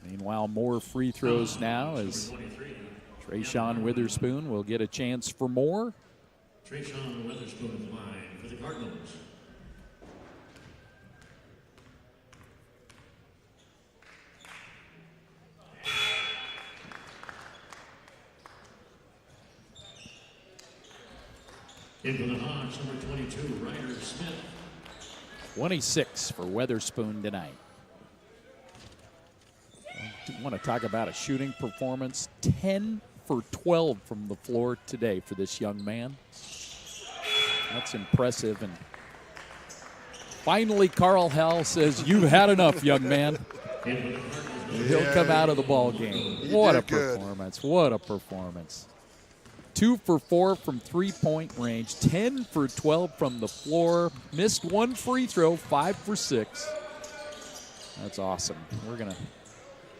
Meanwhile, more free throws now as Trayshawn Witherspoon will get a chance for more. Trayshawn Witherspoon in the line for the Cardinals. In for the Hawks, number 22, Ryder Smith. 26 for Witherspoon tonight. I want to talk about a shooting performance. 10 for 12 from the floor today for this young man. That's impressive. And finally, Carl Howell says, "You've had enough, young man." And he'll come out of the ball game. What a performance. What a performance. 2 for 4 from three-point range, 10 for 12 from the floor, missed one free throw, 5 for 6. That's awesome. We're going to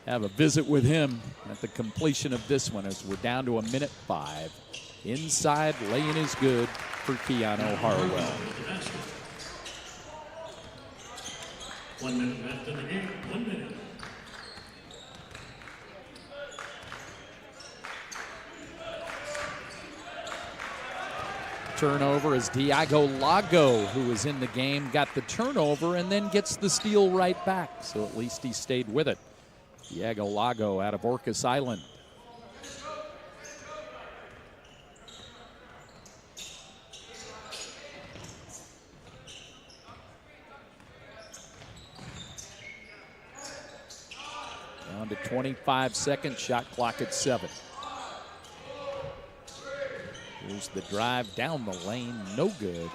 have a visit with him at the completion of this one as we're down to 1:05. Inside, laying is good for Keanu Harwell. 1 minute left in the game. 1 minute. Turnover as Diago Lago, who was in the game, got the turnover and then gets the steal right back. So at least he stayed with it. Diago Lago out of Orcas Island. Down to 25 seconds, shot clock at 7. Here's the drive down the lane, no good.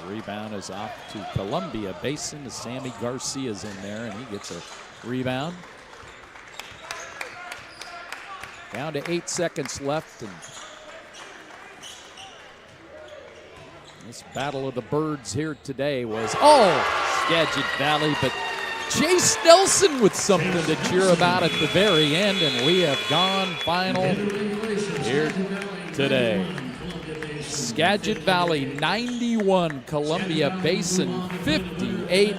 The rebound is off to Columbia Basin. Sammy Garcia's in there, and he gets a rebound. Down to 8 seconds left, and this battle of the birds here today was Skagit Valley, but Chase Nelson with something to cheer about at the very end, and we have gone final here today. Skagit Valley 91, Columbia Basin 58.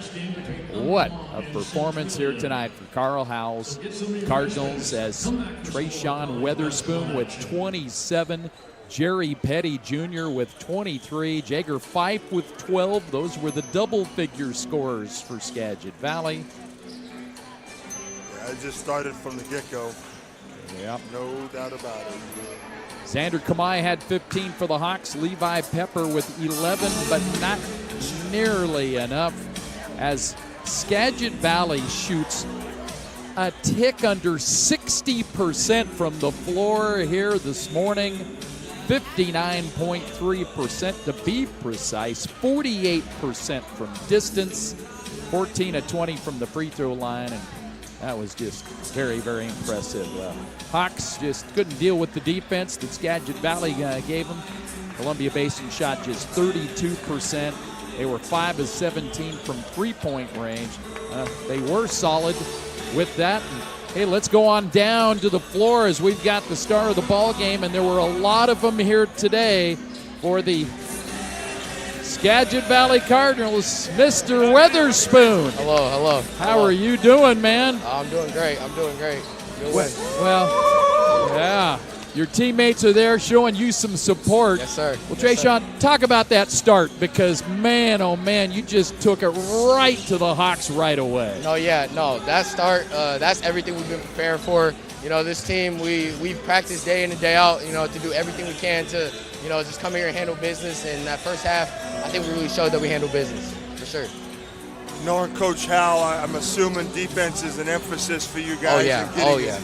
What a performance here tonight for Carl Howell's Cardinals as Trayshawn Witherspoon with 27, Jerry Petty Jr. with 23, Jager Fife with 12. Those were the double-figure scorers for Skagit Valley. Yeah, I just started from the get-go. Yep. No doubt about it. Xander Kamai had 15 for the Hawks. Levi Pepper with 11, but not nearly enough as Skagit Valley shoots a tick under 60% from the floor here this morning. 59.3% to be precise. 48% from distance. 14 of 20 from the free throw line. And that was just very, very impressive. Hawks just couldn't deal with the defense that Skagit Valley gave them. Columbia Basin shot just 32%. They were 5 of 17 from three-point range. They were solid with that. And, hey, let's go on down to the floor as we've got the star of the ball game, and there were a lot of them here today for the Skagit Valley Cardinals. Mr. Witherspoon. Hello, hello. How are you doing, man? I'm doing great. Good win. Well, yeah. Your teammates are there showing you some support. Yes, sir. Well, Trayshawn, talk about that start because, man, oh, man, you just took it right to the Hawks right away. That start, that's everything we've been preparing for. You know, this team, we practice day in and day out, you know, to do everything we can to, you know, just come here and handle business. And that first half, I think we really showed that we handle business, for sure. Knowing Coach Howell, I'm assuming defense is an emphasis for you guys. Oh, yeah.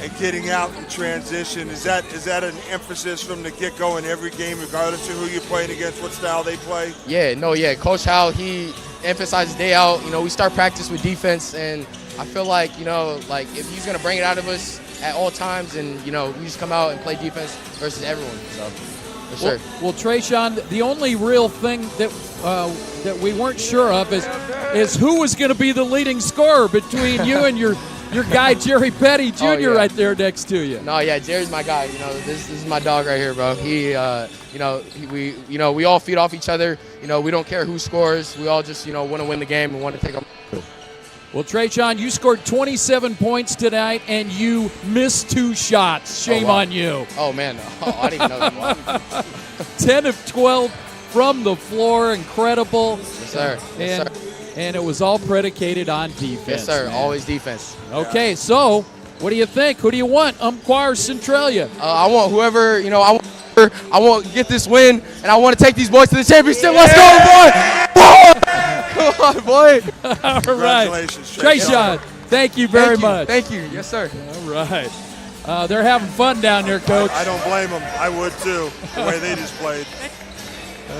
and getting out in transition. Is that an emphasis from the get-go in every game, regardless of who you're playing against, what style they play? Yeah. Coach Howell, he emphasizes day out. We start practice with defense, and I feel like, if he's going to bring it out of us at all times, and, we just come out and play defense versus everyone. So, for sure. Well, Trayshawn, the only real thing that we weren't sure of is who was going to be the leading scorer between you and your guy Jerry Petty Jr. Right there next to you. No, yeah, Jerry's my guy. This is my dog right here, bro. He, we all feed off each other. We don't care who scores. We all just, want to win the game and want to take them. Well, Trayshawn, you scored 27 points tonight, and you missed 2 shots. Shame on you. Oh, man. I didn't even know that. 10 of 12 from the floor. Incredible. Yes, sir. And it was all predicated on defense. Yes, sir. Man. Always defense. Okay, so what do you think? Who do you want? Umpire Centralia. I want whoever, I want to get this win, and I want to take these boys to the championship. Let's go, boy! Come on, boy. All Congratulations, Trayshawn, thank you very much. Thank you. Yes, sir. All right. They're having fun down there, Coach. I don't blame them. I would, too, the way they just played.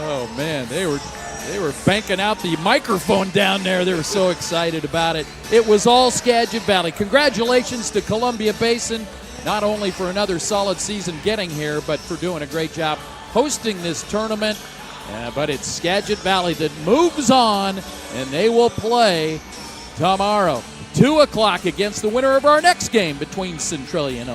Oh, man, they were banking out the microphone down there. They were so excited about it. It was all Skagit Valley. Congratulations to Columbia Basin, not only for another solid season getting here, but for doing a great job hosting this tournament. But it's Skagit Valley that moves on, and they will play tomorrow, 2 o'clock, against the winner of our next game between Centralia and